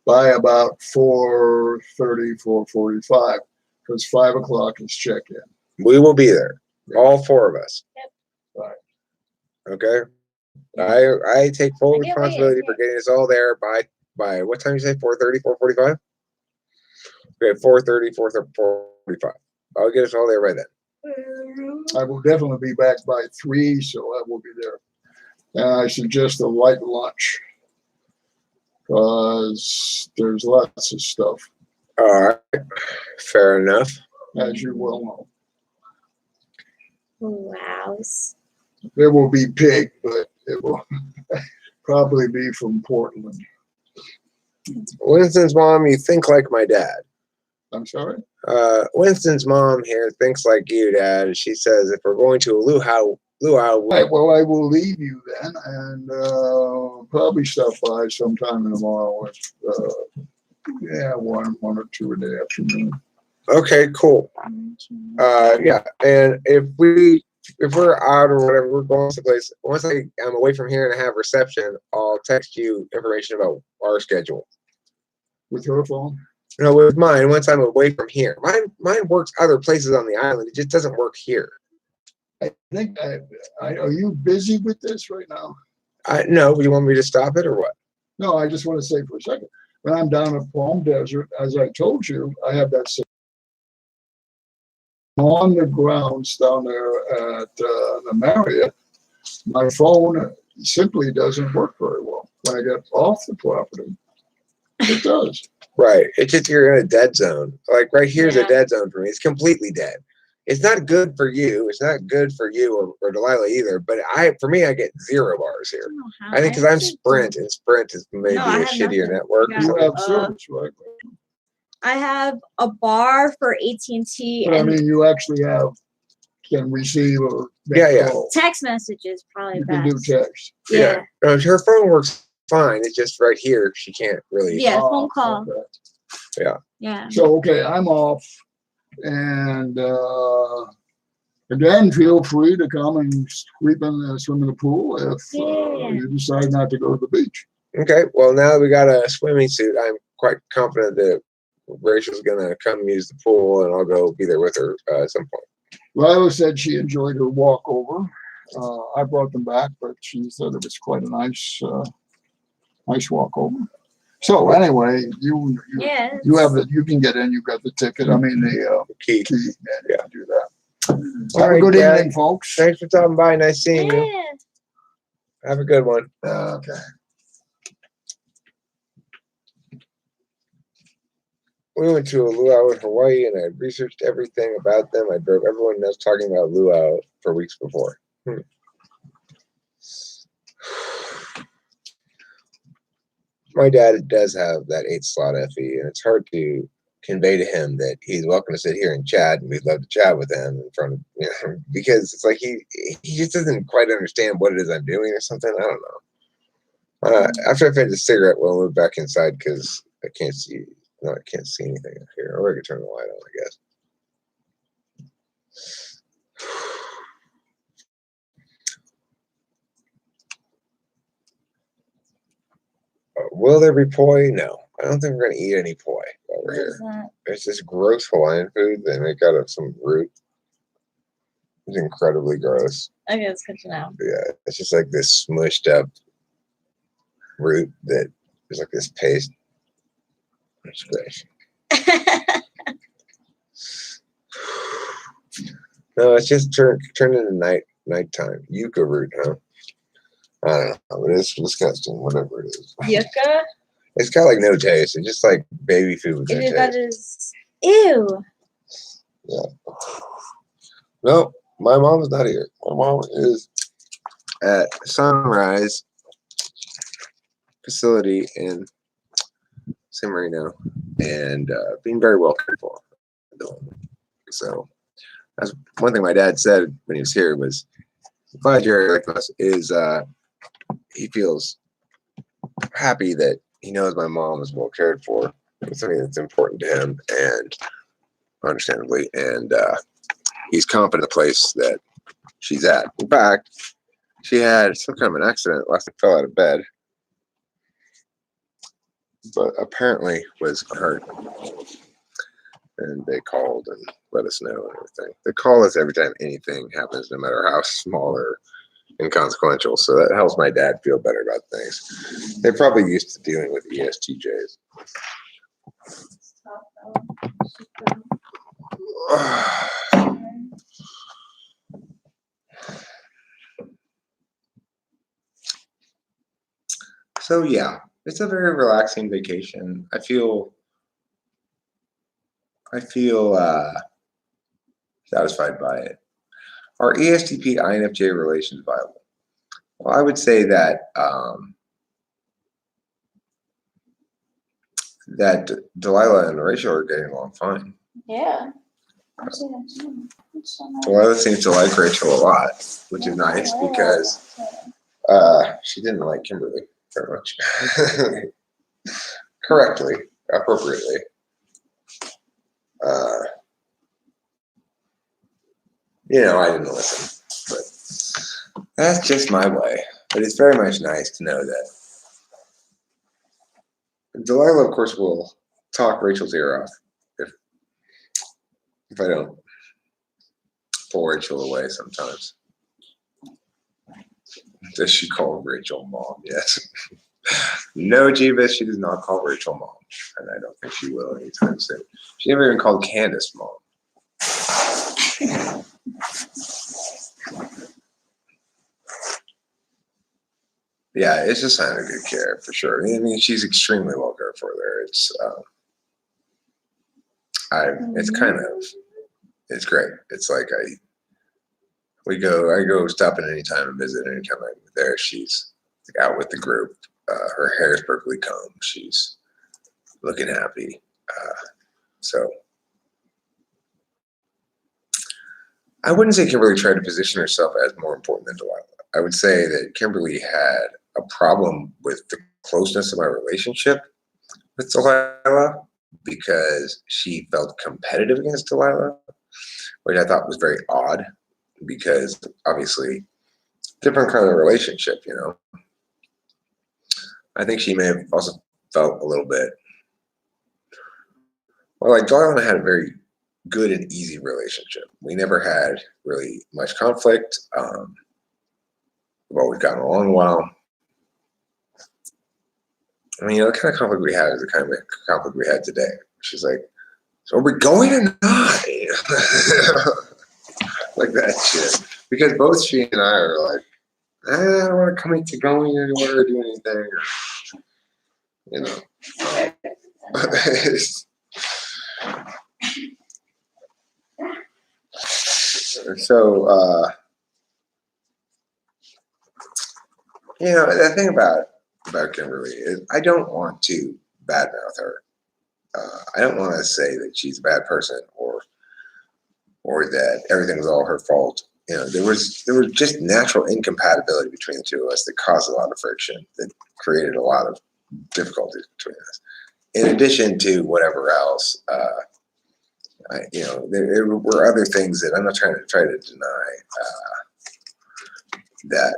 by about 4:30, 4:45, because 5 o'clock is check-in. We will be there. All 4 of us. Yep. Right. Okay. I take full I get what responsibility you're for getting us all there by what time you say? 4:30, 4:45? Okay, 4:30, 4:45. I'll get us all there by then. I will definitely be back by 3, so I will be there. And I suggest a light lunch, because there's lots of stuff, All right. Fair enough. as you well know. Wow. There will be pig, but it will probably be from Portland. Winston's mom, you think like my dad. I'm sorry? Winston's mom here thinks like you, Dad. She says if we're going to a luau, Right, well, I will leave you then, and probably stop by sometime tomorrow. One or 2 in the afternoon. okay, cool. Yeah, and if we're out or whatever, we're going someplace. Once I'm away from here and I have reception, I'll text you information about our schedule. With her phone? No, with mine. Once I'm away from here, mine works other places on the island. It just doesn't work here. I think are you busy with this right now? No. Do you want me to stop it or what? No, I just want to say for a second, when I'm down at Palm Desert, as I told you, I have that on the grounds down there at the Marriott. My phone simply doesn't work very well. When I get off the property, it does. Right. It's just you're in a dead zone. Like right here's a Yeah. dead zone for me. It's completely dead. It's not good for you. It's not good for you or Delilah either. But for me, I get 0 bars here. I think because I'm Sprint, and Sprint is maybe I a have shittier nothing. network. Yeah. You have service, right? I have a bar for AT&T But I and mean, you actually can receive or make Yeah. calls. text messages probably You can do best. text. Yeah. Her phone works fine. It's just right here she can't really. Yeah, Oh, phone call. okay. Yeah. So, okay, I'm off. And again, feel free to come and swim in the pool if you decide not to go to the beach. Okay. Well, now that we got a swimming suit, I'm quite confident that Rachel's gonna come use the pool, and I'll go be there with her at some point. Lila said she enjoyed her walk over. I brought them back, but she said it was quite a nice walk over. So anyway, you have you can get in. You got the ticket. I mean the key. And you can do that. Have a good evening, folks. Thanks for stopping by. Nice seeing you. Have a good one. Okay. We went to a luau in Hawaii, and I researched everything about them. I drove everyone nuts talking about luau for weeks before. My dad does have that 8 slot FE, and it's hard to convey to him that he's welcome to sit here and chat, and we'd love to chat with him in front of because it's like he just doesn't quite understand what it is I'm doing or something. I don't know. After I finish the cigarette, we'll move back inside because I can't see. No, I can't see anything up here. Or I could turn the light on, I guess. Will there be poi? No. I don't think we're going to eat any poi while What we're is here. that? It's this gross Hawaiian food. They make out of some root. It's incredibly gross. Okay, it's good to know. Yeah, it's just like this smushed up root that is like this paste. It's gross. No, it's just turned into nighttime. Yucca root, huh? I don't know, but it's disgusting, whatever it is. Yucca? It's got like no taste. It's just like baby food with no Ew, that taste. is. Ew. Yeah. No, my mom's not here. My mom is at Sunrise facility in San Marino and being very well cared for. So that's one thing my dad said when he was here was, glad you're like us, is he feels happy that he knows my mom is well cared for. It's something that's important to him, and understandably, and he's confident in the place that she's at. In fact, she had some kind of an accident last night, fell out of bed, but apparently was hurt. And they called and let us know and everything. They call us every time anything happens, no matter how small or inconsequential. So that helps my dad feel better about things. They're probably used to dealing with ESTJs. So yeah, it's a very relaxing vacation. I feel satisfied by it. Are ESTP INFJ relations viable? Well, I would say that that Delilah and Rachel are getting along fine. Yeah. I see that too. It's so nice. Delilah seems to like Rachel a lot, which is nice because she didn't like Kimberly very much. Correctly, appropriately. I didn't listen, but that's just my way. But it's very much nice to know that Delilah, of course, will talk Rachel's ear off if I don't pull Rachel away sometimes. Does she call Rachel mom? Yes. No, Jeebus, she does not call Rachel mom. And I don't think she will anytime soon. She never even called Candace mom. Yeah, it's just sign of good care for sure. I mean, she's extremely well cared for there. It's it's great. It's like I go stop in anytime and visit anytime I'm there. She's out with the group. Her hair is perfectly combed. She's looking happy. So I wouldn't say Kimberly tried to position herself as more important than Delilah. I would say that Kimberly had a problem with the closeness of my relationship with Delilah because she felt competitive against Delilah, which I thought was very odd because obviously different kind of relationship, I think she may have also felt a little bit, like Delilah and I had a very good and easy relationship. We never had really much conflict. We've always gotten along well. I mean, the kind of conflict we had is the kind of conflict we had today. She's like, so are we going or not? Like that shit. Because both she and I are like, I don't want to commit to going anywhere or do anything. So, the thing about Kimberly is I don't want to badmouth her. I don't want to say that she's a bad person or that everything was all her fault. There was just natural incompatibility between the two of us that caused a lot of friction, that created a lot of difficulties between us. In addition to whatever else, there were other things that I'm not trying to deny that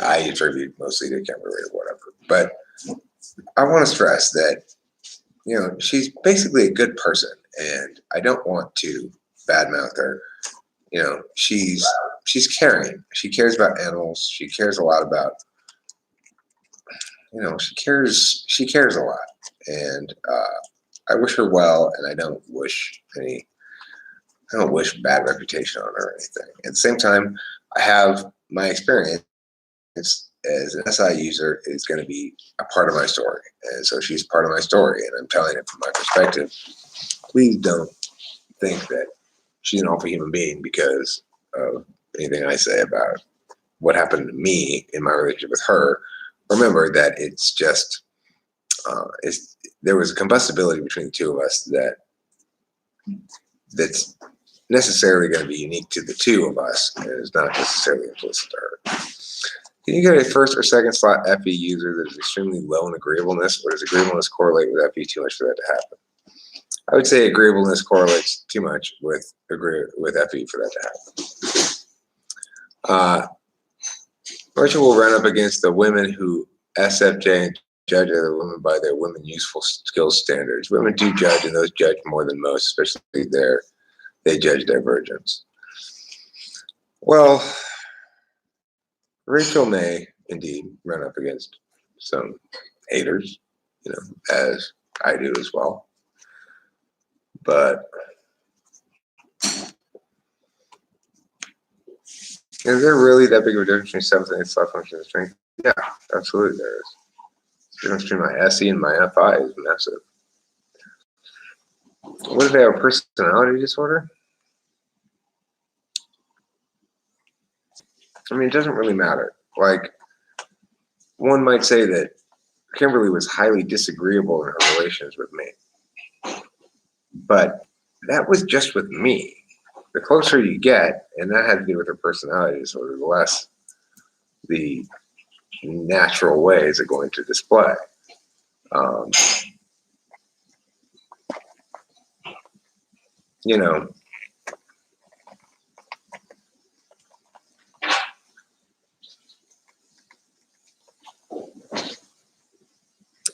I attribute mostly to Kimberly or whatever. But I want to stress that, she's basically a good person, and I don't want to badmouth her. She's caring. She cares about animals. She cares a lot about, she cares a lot. And I wish her well, and I don't wish bad reputation on her or anything. At the same time, I have my experience as an SI user is going to be a part of my story. And so she's part of my story, and I'm telling it from my perspective. Please don't think that she's an awful human being because of anything I say about what happened to me in my relationship with her. Remember that it's just, there was a combustibility between the two of us that's necessarily going to be unique to the two of us, and is not necessarily implicit to her. Can you get a first or second slot FE user that is extremely low in agreeableness, or does agreeableness correlate with FE too much for that to happen? I would say agreeableness correlates too much with FE for that to happen. Rachel will run up against the women who SFJ and judge other women by their women useful skills standards. Women do judge, and those judge more than most, especially they judge divergence. Well, Rachel may indeed run up against some haters, as I do as well. But is there really that big of a difference between 7th and 8th slot function and strength? Yeah, absolutely there is. The difference between my SE and my FI is massive. What if they have a personality disorder? I mean, it doesn't really matter. Like, one might say that Kimberly was highly disagreeable in her relations with me. But that was just with me. The closer you get, and that had to do with her personality disorder, the less the natural ways are going to display.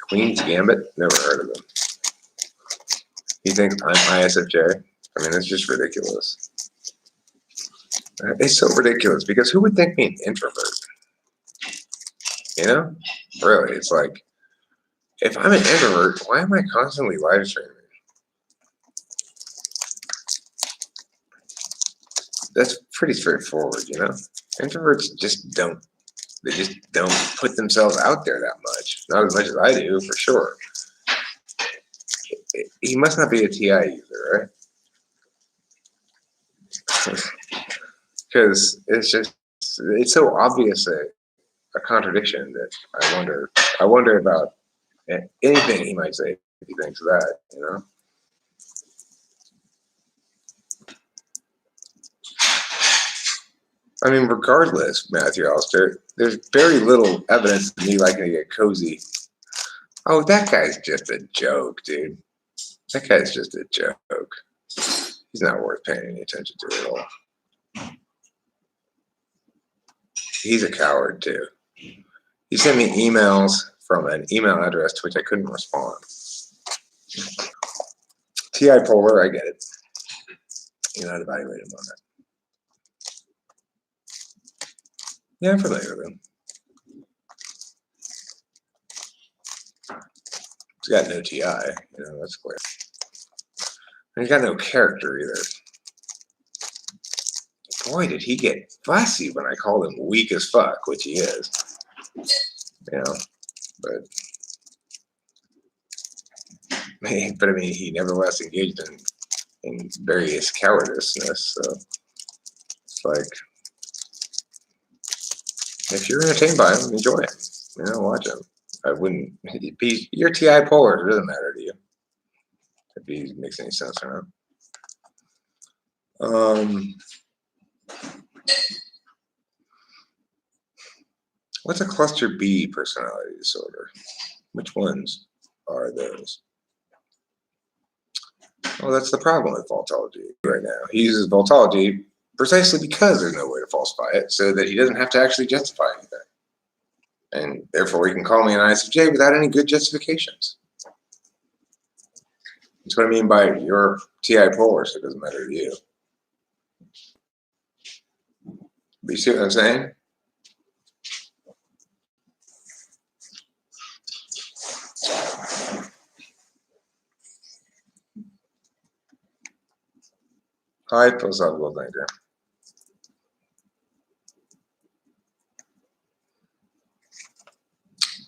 Queen's Gambit? Never heard of them. You think I'm ISFJ? I mean, it's just ridiculous. It's so ridiculous because who would think me an introvert? Really, it's like, if I'm an introvert, why am I constantly live streaming? That's pretty straightforward, Introverts just don't put themselves out there that much. Not as much as I do, for sure. He must not be a TI user, right? Because it's so obvious a contradiction that I wonder about anything he might say if he thinks that, I mean, regardless, Matthew Allister, there's very little evidence of me liking to get cozy. Oh, that guy's just a joke, dude. That guy's just a joke. He's not worth paying any attention to at all. He's a coward, too. He sent me emails from an email address to which I couldn't respond. TI Polar, I get it. I'd evaluate him on that. Yeah, I'm familiar with him. He's got no TI, that's clear. And he's got no character either. Boy, did he get fussy when I called him weak as fuck, which he is. But I mean, he nevertheless engaged in various cowardiceness. So it's like, if you're entertained by him, enjoy him. Watch him. I wouldn't. You're TI Polar. It doesn't matter to you. If he makes any sense or not. What's a cluster B personality disorder? Which ones are those? Well, that's the problem with Vaultology right now. He uses Vaultology precisely because there's no way to falsify it, so that he doesn't have to actually justify anything. And therefore, you can call me an ISFJ without any good justifications. That's what I mean by your TI polar, so it doesn't matter to you. But you see what I'm saying? Hi, philosophical thinker.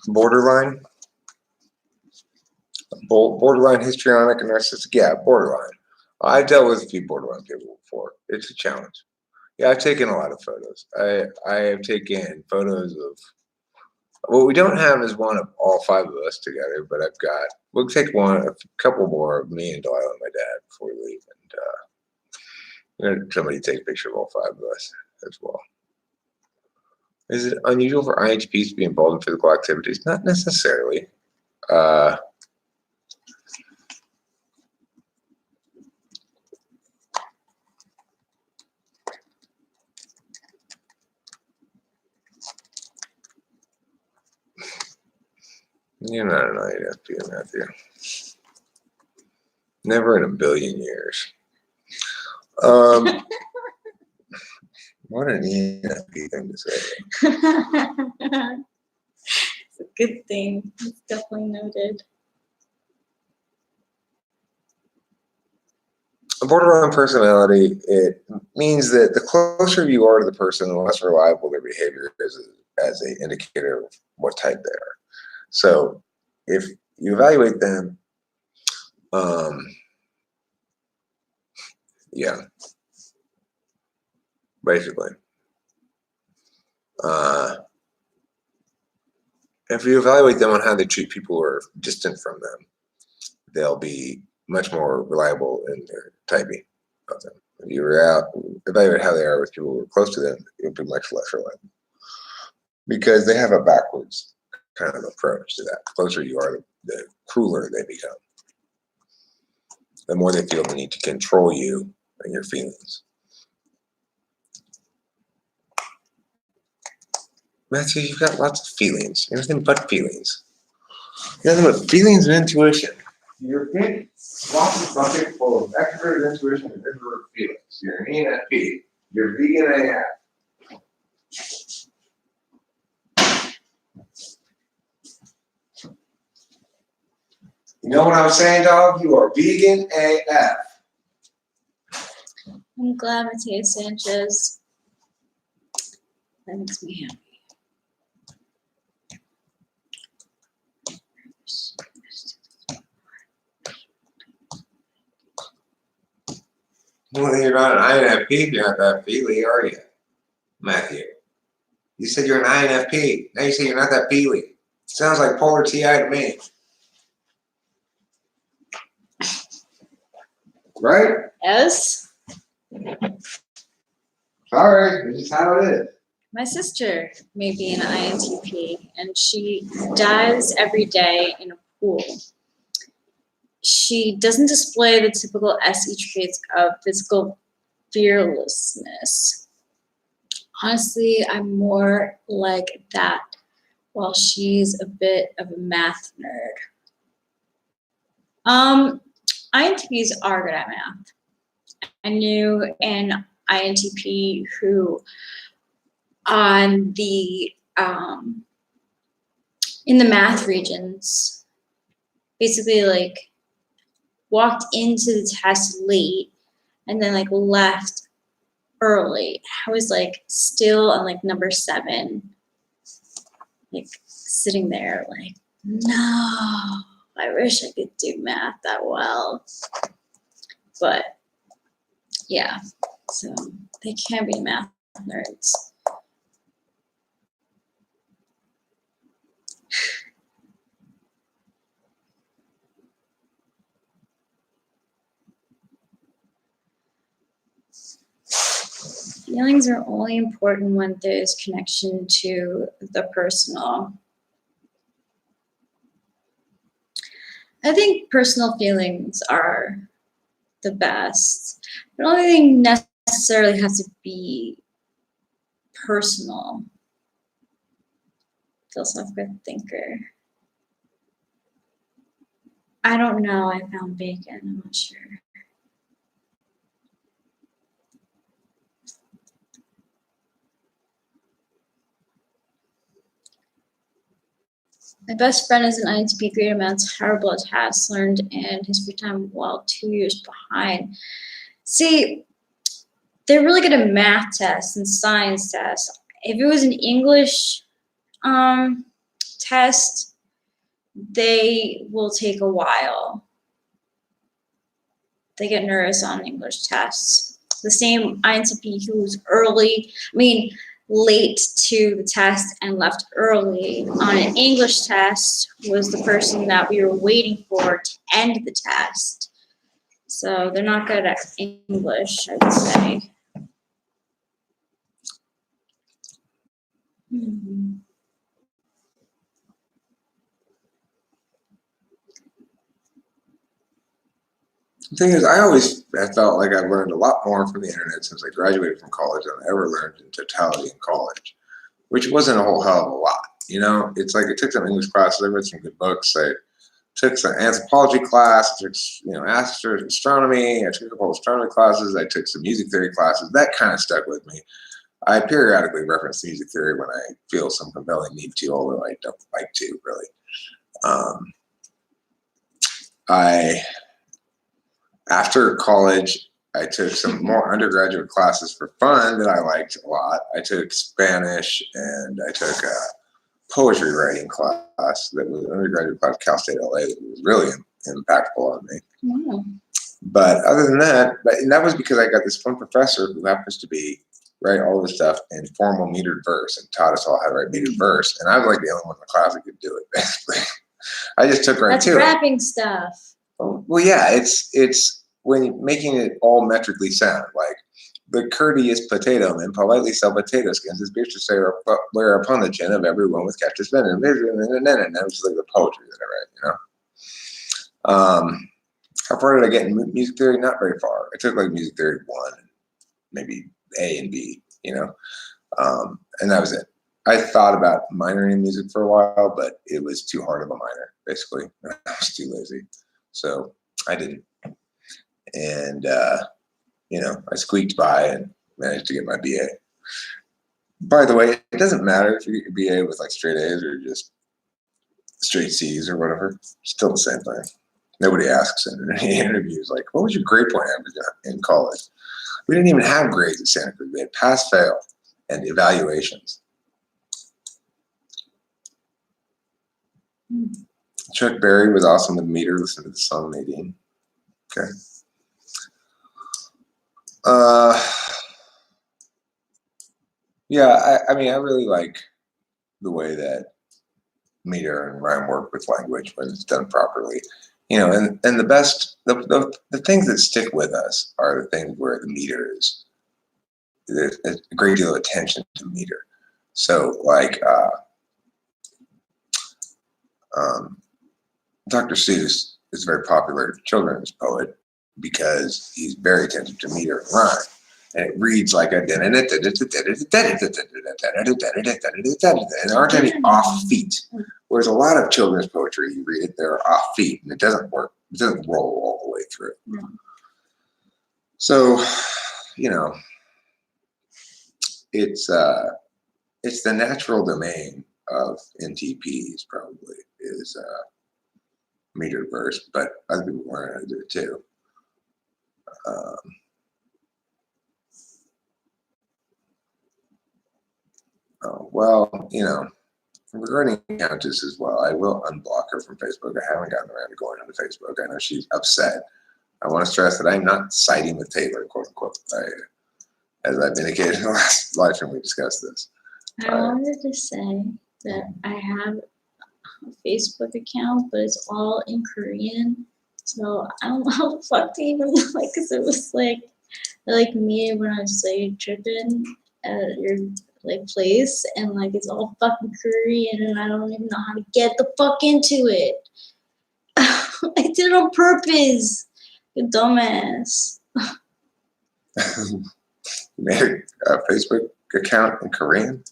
Borderline. Borderline histrionic and narcissistic. Yeah, borderline. I've dealt with a few borderline people before. It's a challenge. Yeah, I've taken a lot of photos. I have taken photos of. What we don't have is one of all five of us together, but I've got. We'll take a couple more of me and Delilah and my dad before we leave, and somebody take a picture of all five of us as well. Is it unusual for IHPs to be involved in physical activities? Not necessarily. You're not an INFP, Matthew. Never in a billion years. What an ENFP thing to say. It's a good thing. It's definitely noted. A borderline personality, it means that the closer you are to the person, the less reliable their behavior is as an indicator of what type they are. So if you evaluate them, yeah, basically. If you evaluate them on how they treat people who are distant from them, they'll be much more reliable in their typing of them. If you evaluate how they are with people who are close to them, you'll be much less reliable. Because they have a backwards kind of approach to that. The closer you are, the crueler they become. The more they feel the need to control you and your feelings. Matthew, you've got lots of feelings. Anything but feelings. Nothing but feelings and intuition. You're a big sloppy bucket full of extroverted intuition and introverted feelings. You're an ENFP. You're vegan AF. You know what I'm saying, dog? You are vegan AF. I'm glad, Mateo Sanchez. That makes me happy. Well, you're not an INFP if you're not that feely, are you, Matthew? You said you're an INFP. Now you say you're not that feely. Sounds like polar TI to me. Right? Yes. Sorry, this is how it is. My sister may be an INTP, and she dives every day in a pool. She doesn't display the typical SE traits of physical fearlessness. Honestly, I'm more like that, while she's a bit of a math nerd. INTPs are good at math. I knew an INTP who on the in the math regions basically like walked into the test late and then like left early. I was like still on like number 7, like sitting there like, no, I wish I could do math that well. But yeah, so they can be math nerds. Feelings are only important when there's connection to the personal. I think personal feelings are the best. But the only thing necessarily has to be personal. philosophical thinker. I don't know. I found Bacon. I'm not sure. My best friend is an ICP great amounts horrible at tasks learned in his free time while 2 years behind. See, they're really good at math tests and science tests. If it was an English test, they will take a while. They get nervous on English tests. The same ICP who's late to the test and left early on an English test was the person that we were waiting for to end the test. So they're not good at English, I would say. The thing is, I felt like I've learned a lot more from the internet since I graduated from college than I ever learned in totality in college, which wasn't a whole hell of a lot. You know, it's like I took some English classes, I read some good books, I took some anthropology class, I took, astronomy, I took a couple of astronomy classes, I took some music theory classes. That kind of stuck with me. I periodically reference music theory when I feel some compelling need to, although I don't like to really. After college, I took some more undergraduate classes for fun that I liked a lot. I took Spanish and I took a poetry writing class that was an undergraduate class at Cal State LA that was really impactful on me. Wow. But other than that, and that was because I got this fun professor who happens to be write all this stuff in formal metered verse and taught us all how to write metered verse. And I was like the only one in the class that could do it, basically. I just took right to it. That's rapping stuff. Well, yeah, it's when you're making it all metrically sound, like the courteous potato man politely sell potato skins as beers to say wear upon the chin of everyone with cactus venom. And that was like the poetry that I read, How far did I get in music theory? Not very far. I took like music theory 1, maybe A and B, and that was it. I thought about minoring in music for a while, but it was too hard of a minor, basically. I was too lazy. So I didn't. And, I squeaked by and managed to get my BA. By the way, it doesn't matter if you get your BA with like straight A's or just straight C's or whatever. Still the same thing. Nobody asks in any interviews, like, what was your grade point average in college? We didn't even have grades at Santa Cruz. We had pass, fail, and evaluations. Chuck Berry was awesome with meter. Listen to the song Nadine. Okay. Yeah, I really like the way that meter and rhyme work with language when it's done properly. And the best, the things that stick with us are the things where the meter is, there's a great deal of attention to meter. So like Dr. Seuss is a very popular children's poet because he's very attentive to meter and rhyme. And it reads like a and there aren't any off feet. Whereas a lot of children's poetry, you read it, they're off feet and it doesn't work. It doesn't roll all the way through. So, it's the natural domain of NTPs probably is metered verse, but other people learn how to do it too. Regarding Countess as well, I will unblock her from Facebook. I haven't gotten around to going onto Facebook. I know she's upset. I want to stress that I'm not siding with Taylor, quote unquote, as I've indicated in the last live stream we discussed this. I wanted to say that I have a Facebook account, but it's all in Korean. So I don't know how the fuck to even because it was like me when I was like tripping at your place and it's all fucking Korean and I don't even know how to get the fuck into it. I did it on purpose. You dumbass. You made a Facebook account in Korean?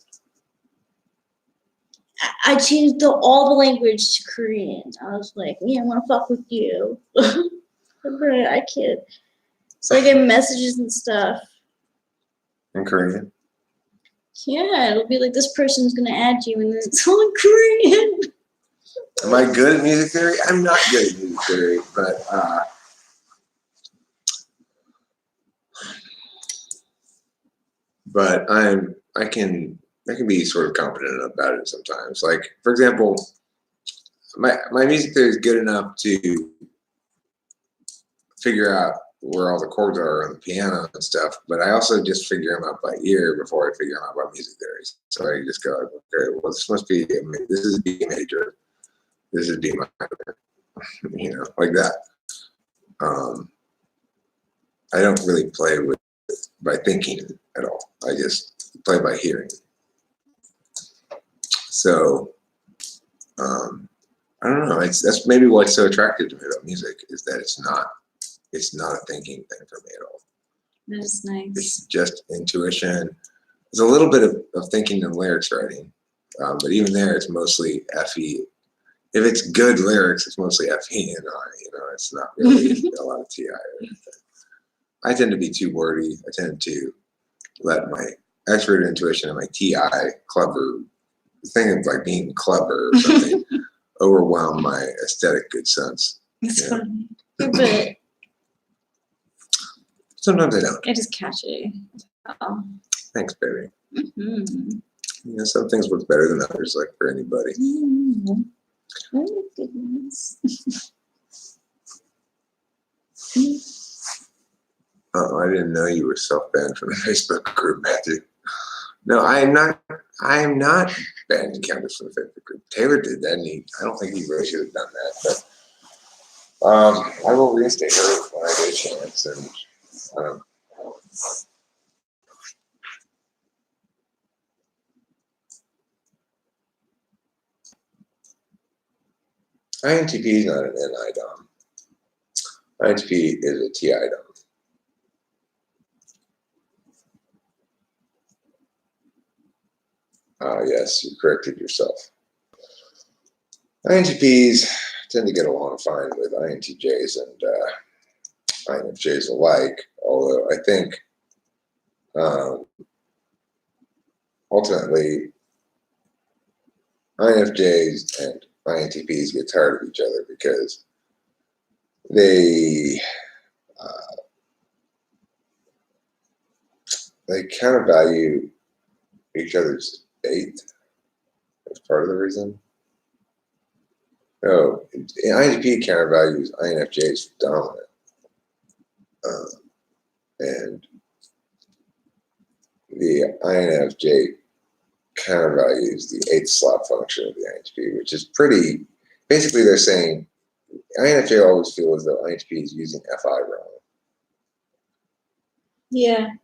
I changed all the language to Korean. I was like, yeah, I want to fuck with you. But I can't. So I get messages and stuff. In Korean. Yeah, it'll be like, this person's going to add you, and then it's all in Korean. Am I good at music theory? I'm not good at music theory, but I can be sort of competent about it sometimes. Like, for example, my music theory is good enough to figure out where all the chords are on the piano and stuff, but I also just figure them out by ear before I figure them out by music theories. So I just go, okay, well, this must be, this is D major, this is D minor, you know, like that. I don't really play by thinking at all. I just play by hearing. So, I don't know. That's maybe what's so attractive to me about music, is that it's not a thinking thing for me at all. That is nice. It's just intuition. There's a little bit of thinking in lyrics writing, but even there, it's mostly FE. If it's good lyrics, it's mostly FE and I. You know, it's not really a lot of TI or anything. I tend to be too wordy. I tend to let my expert intuition and my TI clever thing of like being clever or something overwhelm my aesthetic good sense. It's funny. But sometimes I don't. it is catchy. Oh. Thanks, baby. Mm-hmm. You know, some things work better than others, like for anybody. Mm-hmm. Oh, goodness. Oh, I didn't know you were self-banned from the Facebook group, Matthew. No, I am not. I am not banning counters from the Facebook group. Taylor did that, and I don't think he really should have done that. But I will reinstate her when I get a chance. And INTP is not an NI dom. INTP is a TI dom. Yes, you corrected yourself. INTPs tend to get along fine with INTJs and INFJs alike, although I think ultimately INFJs and INTPs get tired of each other because they kind of value each other's faith as part of the reason. No, INTP countervalues INFJ's dominant. And the INFJ countervalues the 8th slot function of the INTP, which is pretty, basically they're saying, INFJ always feel as though INTP is using FI wrong. Yeah.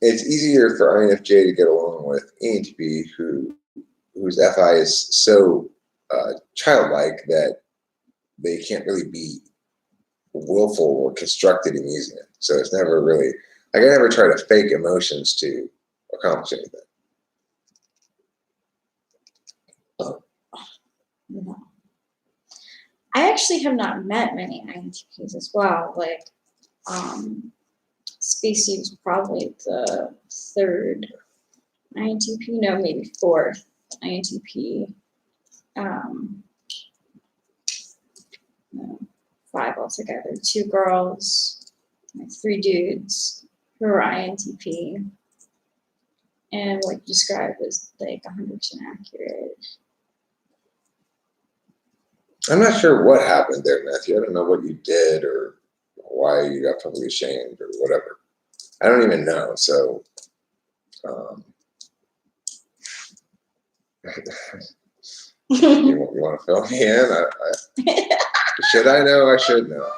It's easier for INFJ to get along with ENTP, whose FI is so childlike that they can't really be willful or constructed in using it. So it's never really, like, I never try to fake emotions to accomplish anything. No. I actually have not met many INTPs as well. Like, Spacey was probably the 3rd INTP, no, maybe 4th INTP. No, 5 altogether. 2 girls, like 3 dudes who are INTP. And what you described was like 100% accurate. I'm not sure what happened there, Matthew. I don't know what you did or why you got publicly shamed or whatever. I don't even know. So, you want to fill me in? Should I know? I should know.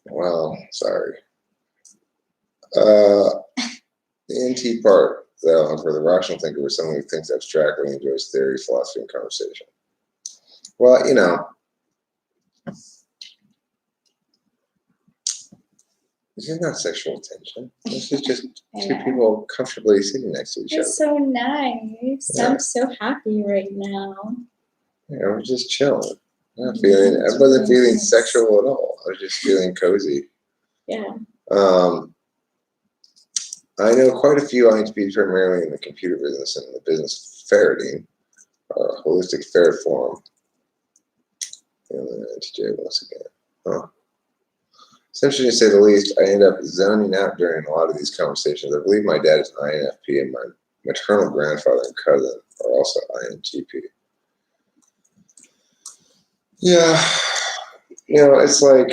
Well, sorry. The NT part, though, for the rational thinker, was someone who thinks abstractly, enjoys theory, philosophy, and conversation. Well, you know, This is not sexual tension. This is just I two know. people comfortably sitting next to each other. It's so nice. Yeah. I'm so happy right now. Yeah, we're just chilling. I It's wasn't really feeling nice. sexual at all. I was just feeling cozy. Yeah. I know quite a few INTPs primarily in the computer business and the business of ferreting, holistic ferret forum. INTJ once again. Huh. Essentially, to say the least, I end up zoning out during a lot of these conversations. I believe my dad is INFP and my maternal grandfather and cousin are also INTP. Yeah, it's like,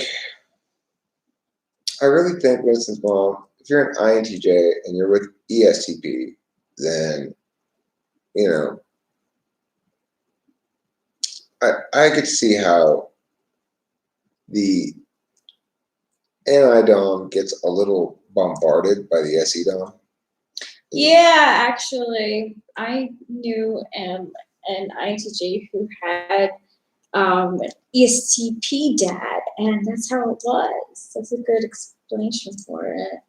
I really think, Winston's mom, if you're an INTJ and you're with ESTP, then, I could see how the NI-DOM gets a little bombarded by the SE-DOM. Yeah, actually, I knew an INTJ who had ESTP dad, and that's how it was. That's a good explanation for it.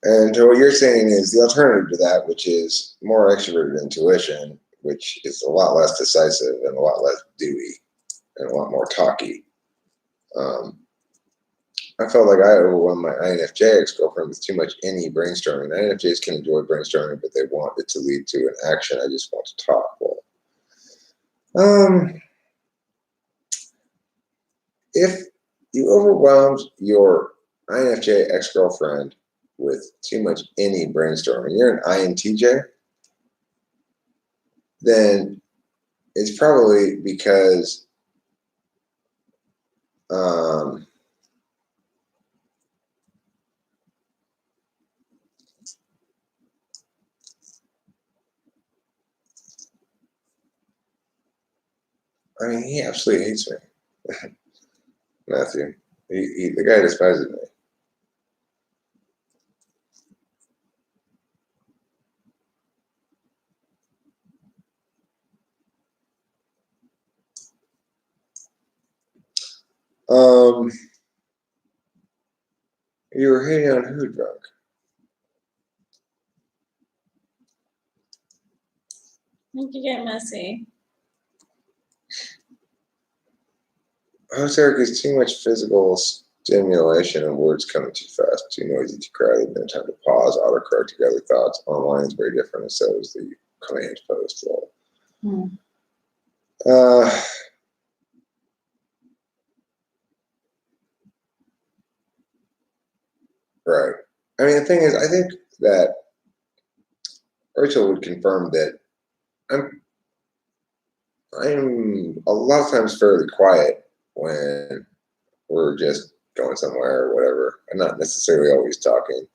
And so what you're saying is the alternative to that, which is more extroverted intuition, which is a lot less decisive and a lot less dewy and a lot more talky. I felt like I overwhelmed my INFJ ex-girlfriend with too much any brainstorming. INFJs can enjoy brainstorming, but they want it to lead to an action. I just want to talk. Well, if you overwhelmed your INFJ ex-girlfriend with too much any brainstorming, you're an INTJ, then it's probably because I mean, he absolutely hates me. Matthew. The guy despises me. You were hitting on who drunk? You can get messy. Host Eric is too much physical stimulation and words coming too fast, too noisy, too crowded, no time to pause, autocorrect together thoughts. Online is very different, and so is the command post role. Right. I mean, the thing is, I think that Rachel would confirm that I'm a lot of times fairly quiet when we're just going somewhere or whatever. I'm not necessarily always talking.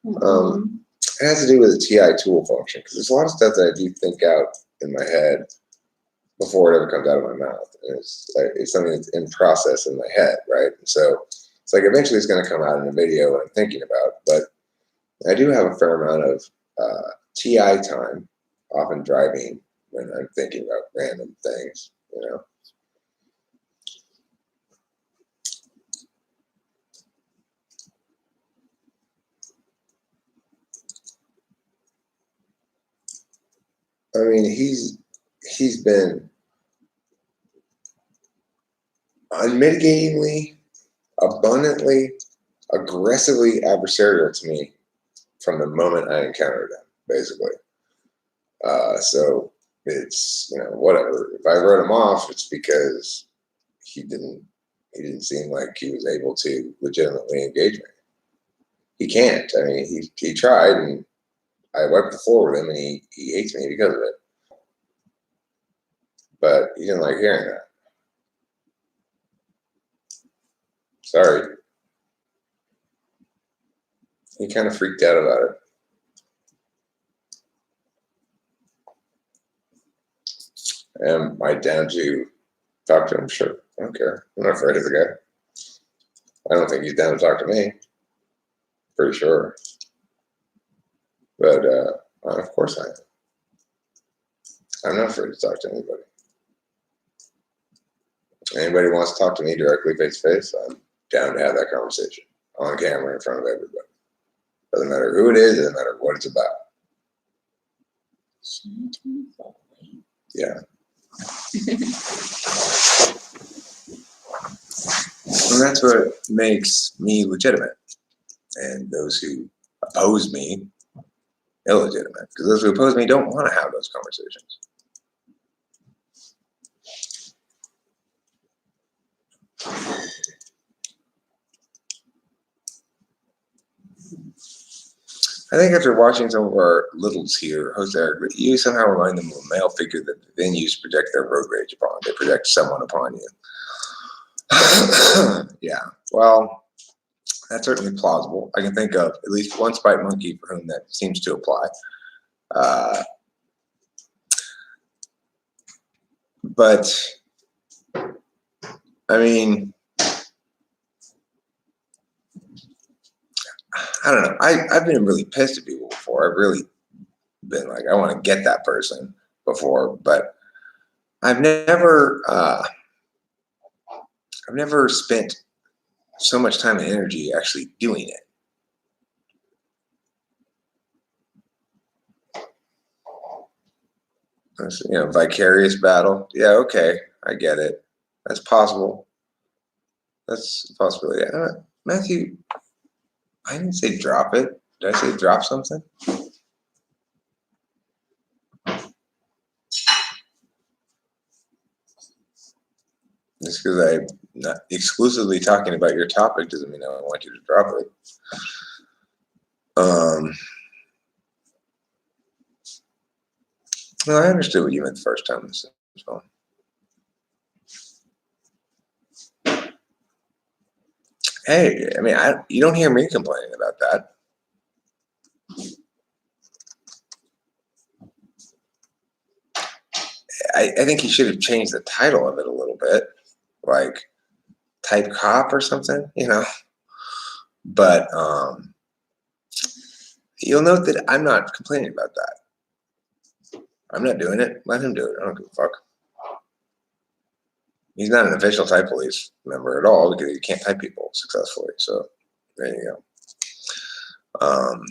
It has to do with the TI tool function, because there's a lot of stuff that I do think out in my head before it ever comes out of my mouth. And it's something that's in process in my head, right? And so it's like eventually it's going to come out in a video what I'm thinking about. But I do have a fair amount of TI time, often driving, when I'm thinking about random things, I mean, he's been unmitigatingly, abundantly, aggressively adversarial to me from the moment I encountered him, basically. So it's, whatever. If I wrote him off, it's because he didn't seem like he was able to legitimately engage me. He can't. I mean, he tried, and I wiped the floor with him, and he hates me because of it. But he didn't like hearing that. Sorry. He kind of freaked out about it. Am I down to talk to him? Sure. I don't care. I'm not afraid of the guy. I don't think he's down to talk to me. Pretty sure. But of course I am. I'm not afraid to talk to anybody. Anybody wants to talk to me directly face to face, I'm down to have that conversation. on camera in front of everybody. Doesn't matter who it is, doesn't matter what it's about. Yeah. And that's what makes me legitimate. And those who oppose me, illegitimate. Because those who oppose me don't want to have those conversations. I think after watching some of our littles here, host Eric, you somehow remind them of a male figure that they then use to project their road rage upon. They project someone upon you. Yeah, well, that's certainly plausible. I can think of at least one spite monkey for whom that seems to apply. But, I mean, I don't know. I've been really pissed at people before. I've really been like, I want to get that person before, but I've never spent so much time and energy actually doing it. You know, vicarious battle. Yeah, okay, I get it. That's possible. That's a possibility. Matthew, I didn't say drop it. Did I say drop something? Just because I'm not exclusively talking about your topic doesn't mean I want you to drop it. Well, I understood what you meant the first time. So. Hey, I mean, you don't hear me complaining about that. I think he should have changed the title of it a little bit, like Type Cop or something, you know. But you'll note that I'm not complaining about that. I'm not doing it. Let him do it. I don't give a fuck. He's not an official type police member at all because he can't type people successfully. So there you go.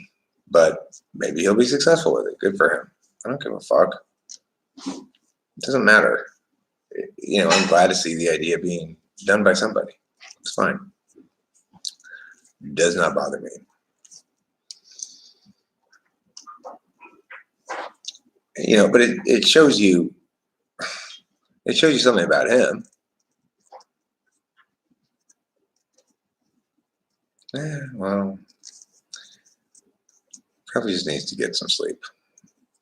But maybe he'll be successful with it. Good for him. I don't give a fuck. It doesn't matter. You know, I'm glad to see the idea being done by somebody. It's fine. It does not bother me. You know, but it shows you something about him. Well, probably just needs to get some sleep.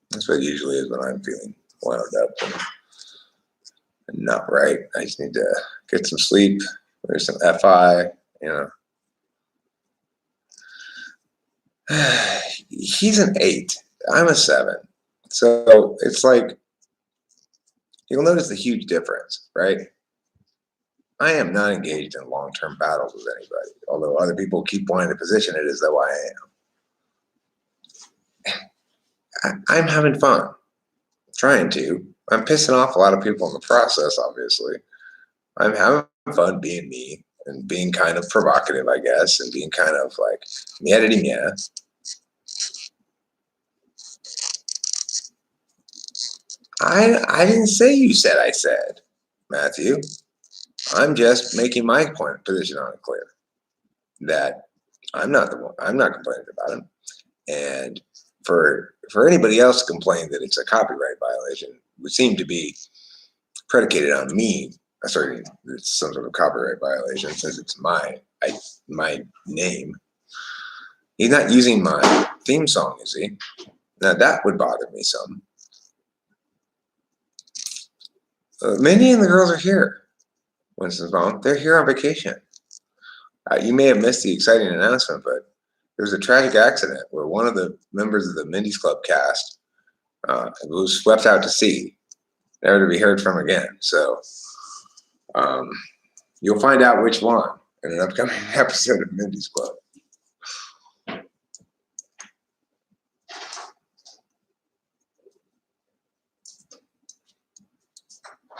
That's what it usually is when I'm feeling wound up and not right. I just need to get some sleep. There's some FI, you know. He's an 8. I'm a 7. So it's like, you'll notice the huge difference, right? I am not engaged in long-term battles with anybody, although other people keep wanting to position it as though I am. I'm having fun, trying to. I'm pissing off a lot of people in the process, obviously. I'm having fun being me and being kind of provocative, I guess, and being kind of like, meh. I didn't say you said I said, Matthew. I'm just making my position on it clear that I'm not the one. I'm not complaining about him. And for anybody else to complain that it's a copyright violation would seem to be predicated on me asserting it's some sort of copyright violation since it's my name. He's not using my theme song, is he? Now that would bother me some. Mindy and the girls are here. Winston's mom, they're here on vacation. You may have missed the exciting announcement, but there was a tragic accident where one of the members of the Mindy's Club cast was swept out to sea, never to be heard from again. So you'll find out which one in an upcoming episode of Mindy's Club.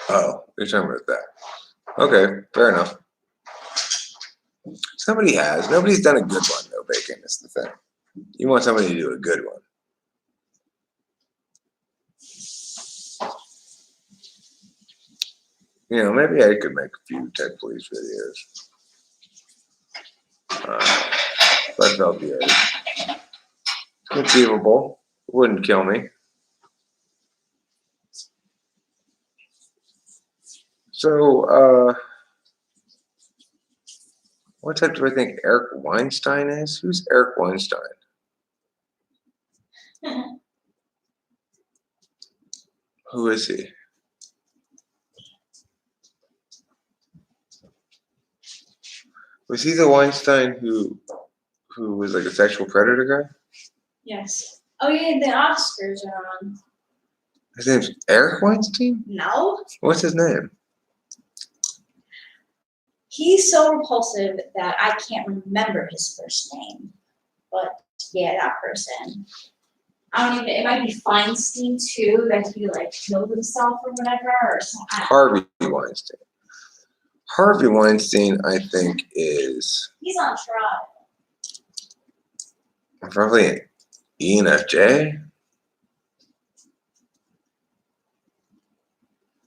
Oh, you're talking about that. Okay, fair enough. Somebody has. Nobody's done a good one though, Bacon. That's the thing. You want somebody to do a good one. You know, maybe I could make a few tech police videos. But they'll be achievable. Wouldn't kill me. So, what type do I think Eric Weinstein is? Who's Eric Weinstein? Who is he? Was he the Weinstein who was like a sexual predator guy? Yes. Oh yeah, the Oscars are on. His name's Eric Weinstein? No. What's his name? He's so repulsive that I can't remember his first name. But yeah, that person. I don't even, it might be Feinstein too, that he like killed himself or whatever, or something. Harvey Weinstein. Harvey Weinstein, I think, is He's on trial. probably ENFJ.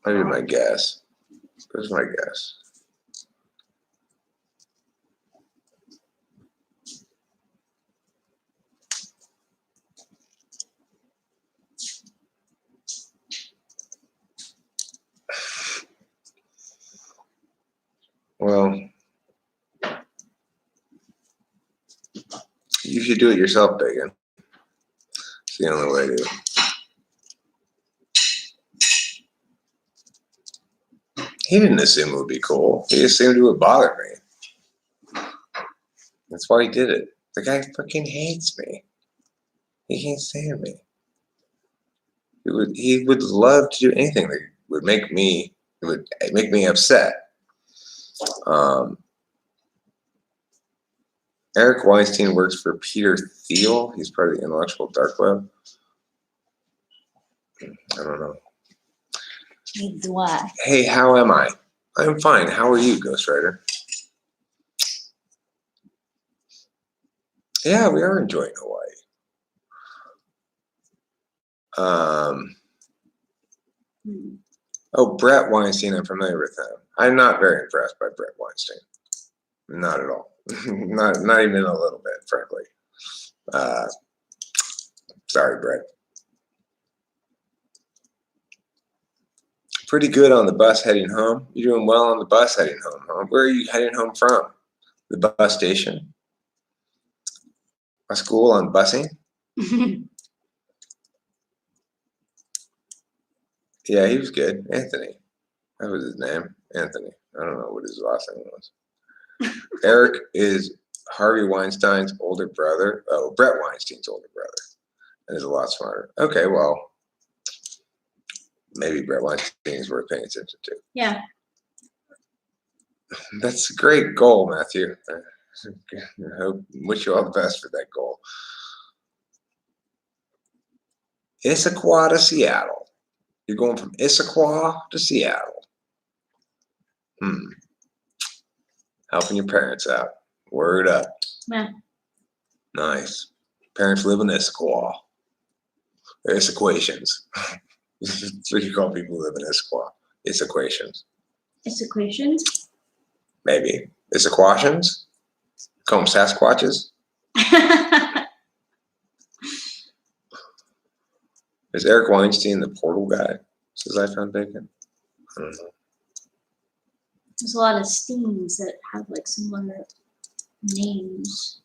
That'd be my guess. That's my guess. Well, you should do it yourself, Bacon. It's the only way to. He didn't assume it would be cool. He assumed it would bother me. That's why he did it. The guy fucking hates me. He can't stand me. He would love to do anything that would make me upset. Eric Weinstein works for Peter Thiel. He's part of the intellectual dark web. I don't know. He's what? Hey, how am I? I'm fine. How are you, Ghostwriter? Yeah, we are enjoying Hawaii. Oh, Brett Weinstein, I'm familiar with him. I'm not very impressed by Brett Weinstein. Not at all. not even a little bit, frankly. Sorry, Brett. Pretty good on the bus heading home. You're doing well on the bus heading home, huh? Where are you heading home from? The bus station? A school on busing? Yeah, he was good. Anthony. That was his name. Anthony. I don't know what his last name was. Eric is Harvey Weinstein's older brother. Oh, Brett Weinstein's older brother. And is a lot smarter. Okay, well, maybe Brett Weinstein is worth paying attention to. Yeah. That's a great goal, Matthew. I wish you all the best for that goal. Issaquah to Seattle. You're going from Issaquah to Seattle. Helping your parents out. Word up. Yeah. Nice. Parents live in Issaquah. It's equations. That's what you call people who live in Issaquah. It's equations. It's equations. Maybe. It's equations? Call them Sasquatches? Is Eric Weinstein the portal guy? Says I found bacon. I don't know. There's a lot of steams that have like similar names.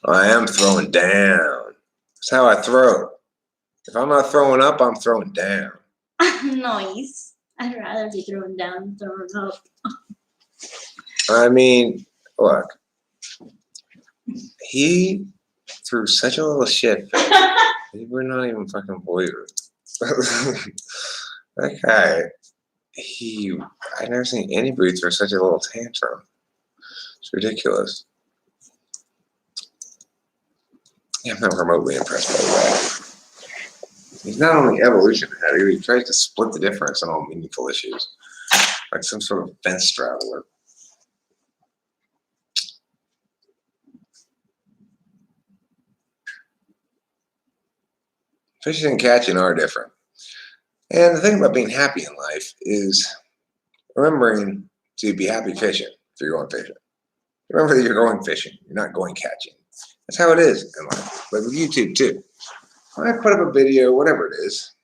I am throwing down. That's how I throw. If I'm not throwing up, I'm throwing down. Nice. I'd rather be throwing down than throwing up. I mean, look. He threw such a little shit. We're not even fucking believers. That guy, I've never seen anybody throw such a little tantrum. It's ridiculous. Yeah, I'm not remotely impressed by the guy. He's not only evolution ahead, he tries to split the difference on all meaningful issues. like some sort of fence straddler. Fishing and catching are different. And the thing about being happy in life is remembering to be happy fishing if you're going fishing. Remember that you're going fishing, you're not going catching. That's how it is in life, but with YouTube too. When I put up a video, whatever it is,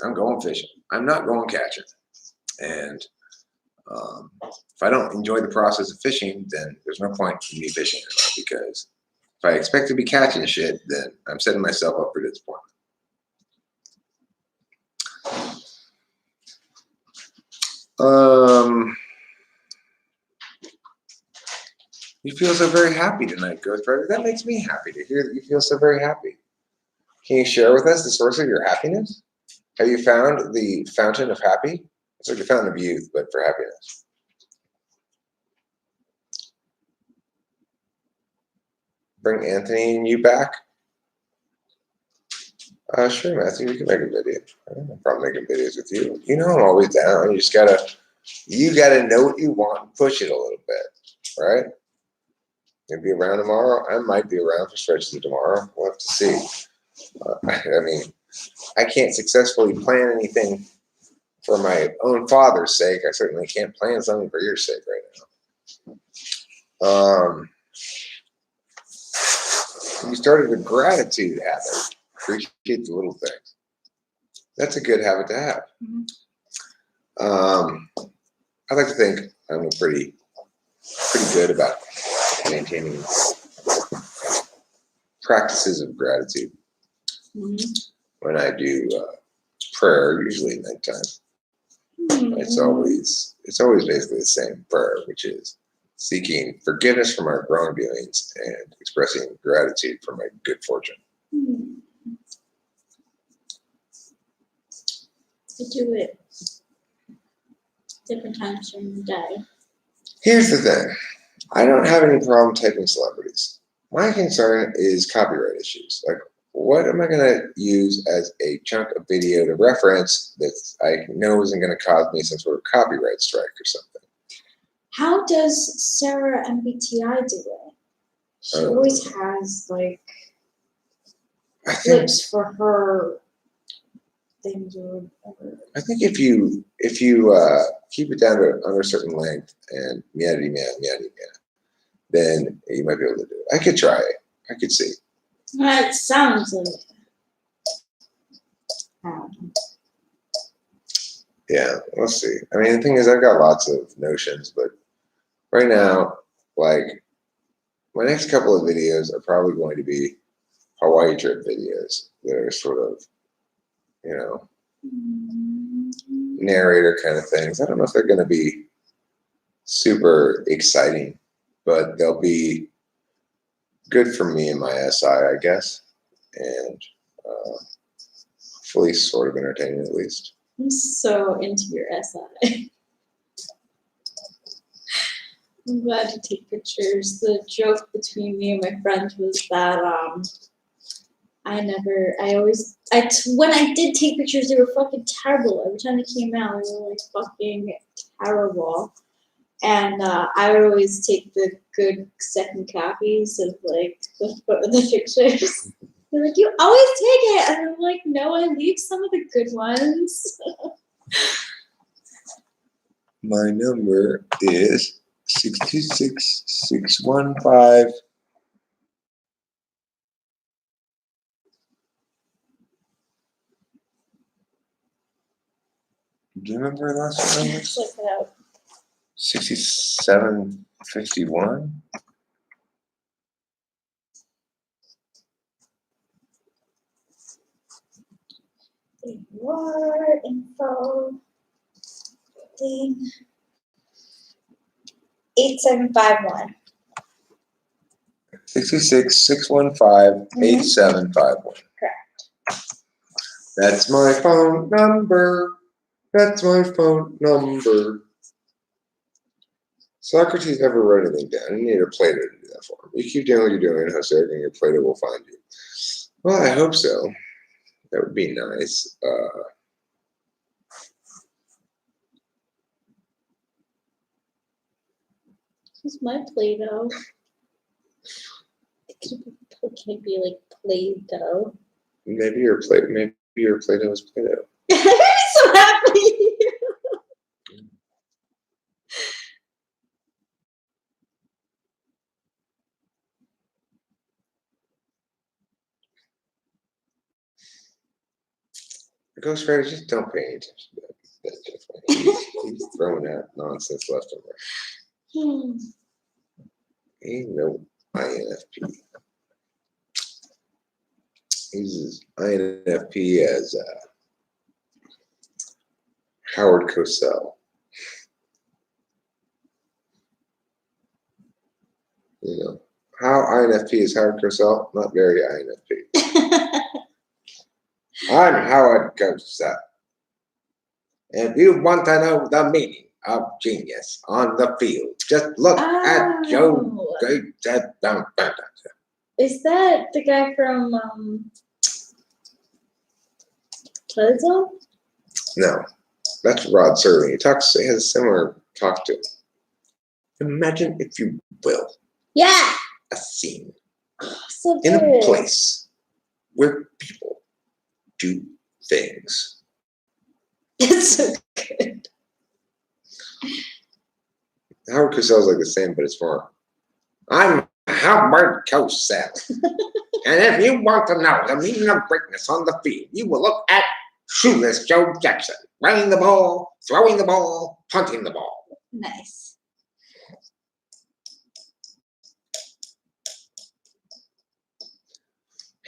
I'm going fishing. I'm not going catching. And if I don't enjoy the process of fishing, then there's no point in me fishing anymore, because if I expect to be catching shit, then I'm setting myself up for disappointment. You feel so very happy tonight, Ghost Rider. That makes me happy to hear that you feel so very happy. Can you share with us the source of your happiness? Have you found the fountain of happy? It's like the fountain of youth, but for happiness. Bring Anthony and you back? Sure, Matthew, we can make a video. I don't have a problem making videos with you. You know I'm always down. You gotta know what you want and push it a little bit, right? You'll be around tomorrow. I might be around for stretches of tomorrow. We'll have to see. I mean, I can't successfully plan anything for my own father's sake. I certainly can't plan something for your sake right now. You started a gratitude habit. Appreciate the little things. That's a good habit to have. I like to think I'm pretty good about maintaining practices of gratitude. When I do prayer, usually at nighttime, it's always basically the same prayer, which is seeking forgiveness for my wrongdoings and expressing gratitude for my good fortune. I do it different times during the day. Here's the thing. I don't have any problem typing celebrities. My concern is copyright issues. Like, what am I going to use as a chunk of video to reference that I know isn't going to cause me some sort of copyright strike or something? How does Sarah MBTI do it? She always has like clips for her things or whatever. I think if you keep it down to under a certain length and meow, then you might be able to do it. I could try it. I could see. That sounds like. Yeah, we'll see. I mean, the thing is, I've got lots of notions, but right now, like, my next couple of videos are probably going to be Hawaii trip videos that are sort of, you know, narrator kind of things. I don't know if they're going to be super exciting, but they'll be good for me and my SI, I guess, and hopefully sort of entertaining at least. I'm so into your SI. I'm glad to take pictures. The joke between me and my friends was that when I did take pictures, they were fucking terrible. Every time they came out, they were like fucking terrible. And I would always take the good second copies of like the pictures. They're like, you always take it, and I'm like, no, I leave some of the good ones. My number is 626-615. Do you remember the last number? Check it out. 6751. War info thing. 8751. 626-615-8751. Correct. That's my phone number. That's my phone number. Socrates never wrote anything down. You need a Plato to do that for him. You keep doing what you're doing, Jose, and your Plato will find you. Well, I hope so. That would be nice. He's my Play-Doh. It can't be like Play-Doh. Maybe your Play-Doh is Play-Doh. I'm so happy. Ghost Rider, just don't pay any attention to that. He's throwing out nonsense left and right. He no INFP. He uses INFP as Howard Cosell. You know how INFP is Howard Cosell? Not very INFP. I'm Howard Cosell. If you want to know the meaning of genius on the field, just look at Joe. Is that the guy from Twilight Zone? No, that's Rod Serling. He has a similar talk to him. Imagine, if you will, Yeah. a scene So in good. a place where people do things. It's so good. Howard Cosell's like the same, but it's more. I'm Howard Cosell. And if you want to know the meaning of greatness on the field, you will look at shoeless Joe Jackson, running the ball, throwing the ball, punting the ball. Nice.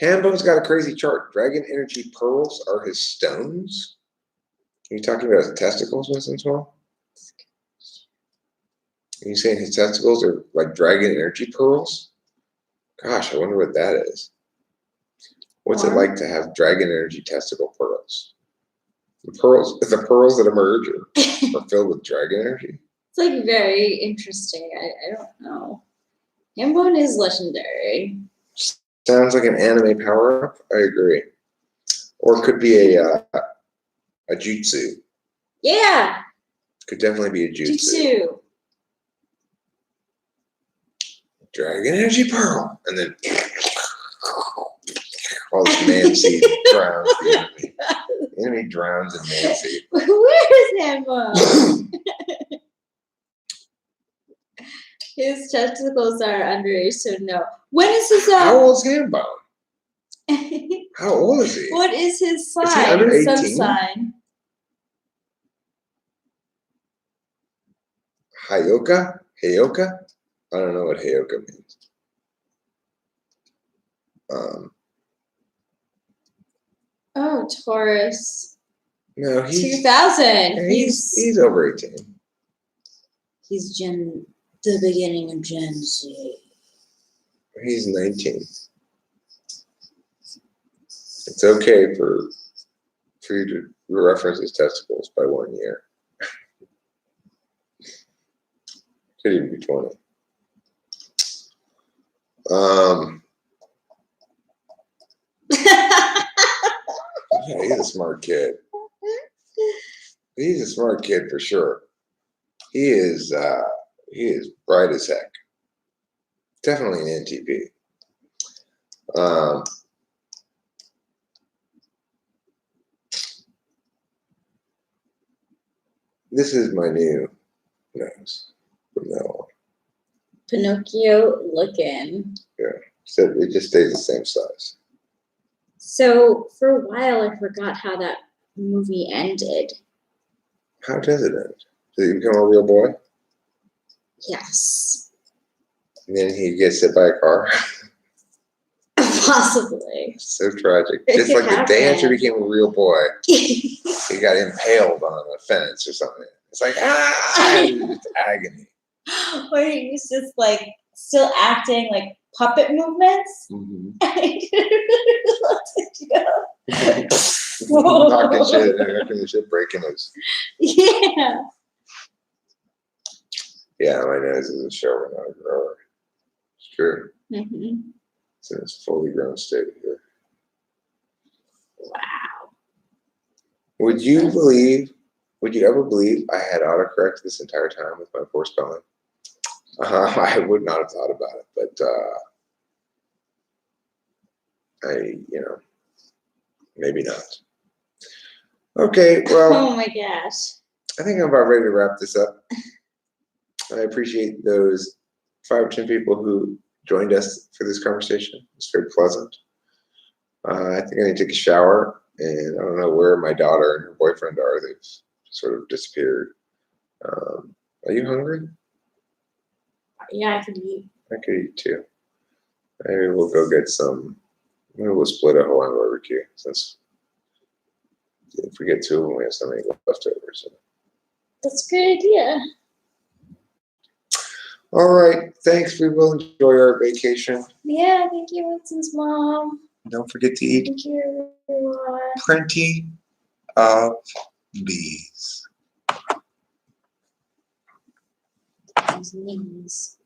Hambo's got a crazy chart. Dragon energy pearls are his stones. Are you talking about his testicles, Mrs. Well? Are you saying his testicles are like dragon energy pearls? Gosh, I wonder what that is. What's it like to have dragon energy testicle pearls? The pearls that emerge are filled with dragon energy. It's like very interesting. I don't know. Hambone is legendary. Sounds like an anime power-up. I agree. Or it could be a jutsu. Yeah. Could definitely be a jutsu. Jutsu. Dragon energy pearl, and then all this man seed drowns the enemy. The enemy drowns in man seed. Where is Hambone? His testicles are underage, so no. When is his How old's Hambone? How old is he? What is his sign? Is he under His 18? Sub-sign. Hayoka? Hayoka? I don't know what Hayoka means. Oh, Taurus. No, he's 2000. he's over 18. He's the beginning of Gen Z. He's 19. It's okay for you to reference his testicles by 1 year. Could even be 20. Yeah, he's a smart kid. He's a smart kid for sure. He is bright as heck. Definitely an NTP. This is my new nose from now on. Pinocchio looking. Yeah, so it just stays the same size. So for a while, I forgot how that movie ended. How does it end? Does he become a real boy? Yes. And then he gets hit by a car? Possibly. So tragic. It Just could like the day after he happen. became a real boy, he got impaled on a fence or something. It's like, it's agony. Or he was just like still acting like puppet movements. Mm-hmm. Whoa. Talking shit, breaking his. Yeah. Yeah, my nose is a shower, not a grower. It's true. Mm-hmm. It's in its fully grown state here. Wow. Would you ever believe I had autocorrect this entire time with my poor spelling? I would not have thought about it, but maybe not. Okay, well, Oh my gosh. I think I'm about ready to wrap this up. I appreciate those 5 or 10 people who joined us for this conversation. It's very pleasant. I think I need to take a shower, and I don't know where my daughter and her boyfriend are. They've sort of disappeared. Are you hungry? Yeah, I could eat. I could eat too. Maybe we'll go get some. Maybe we'll split a Hawaiian barbecue since if we get 2 of them, we have so many left over. So. That's a good idea. All right. Thanks. We will enjoy our vacation. Yeah, thank you, Winston's mom. Don't forget to eat Thank you, everyone. plenty of bees. These knees.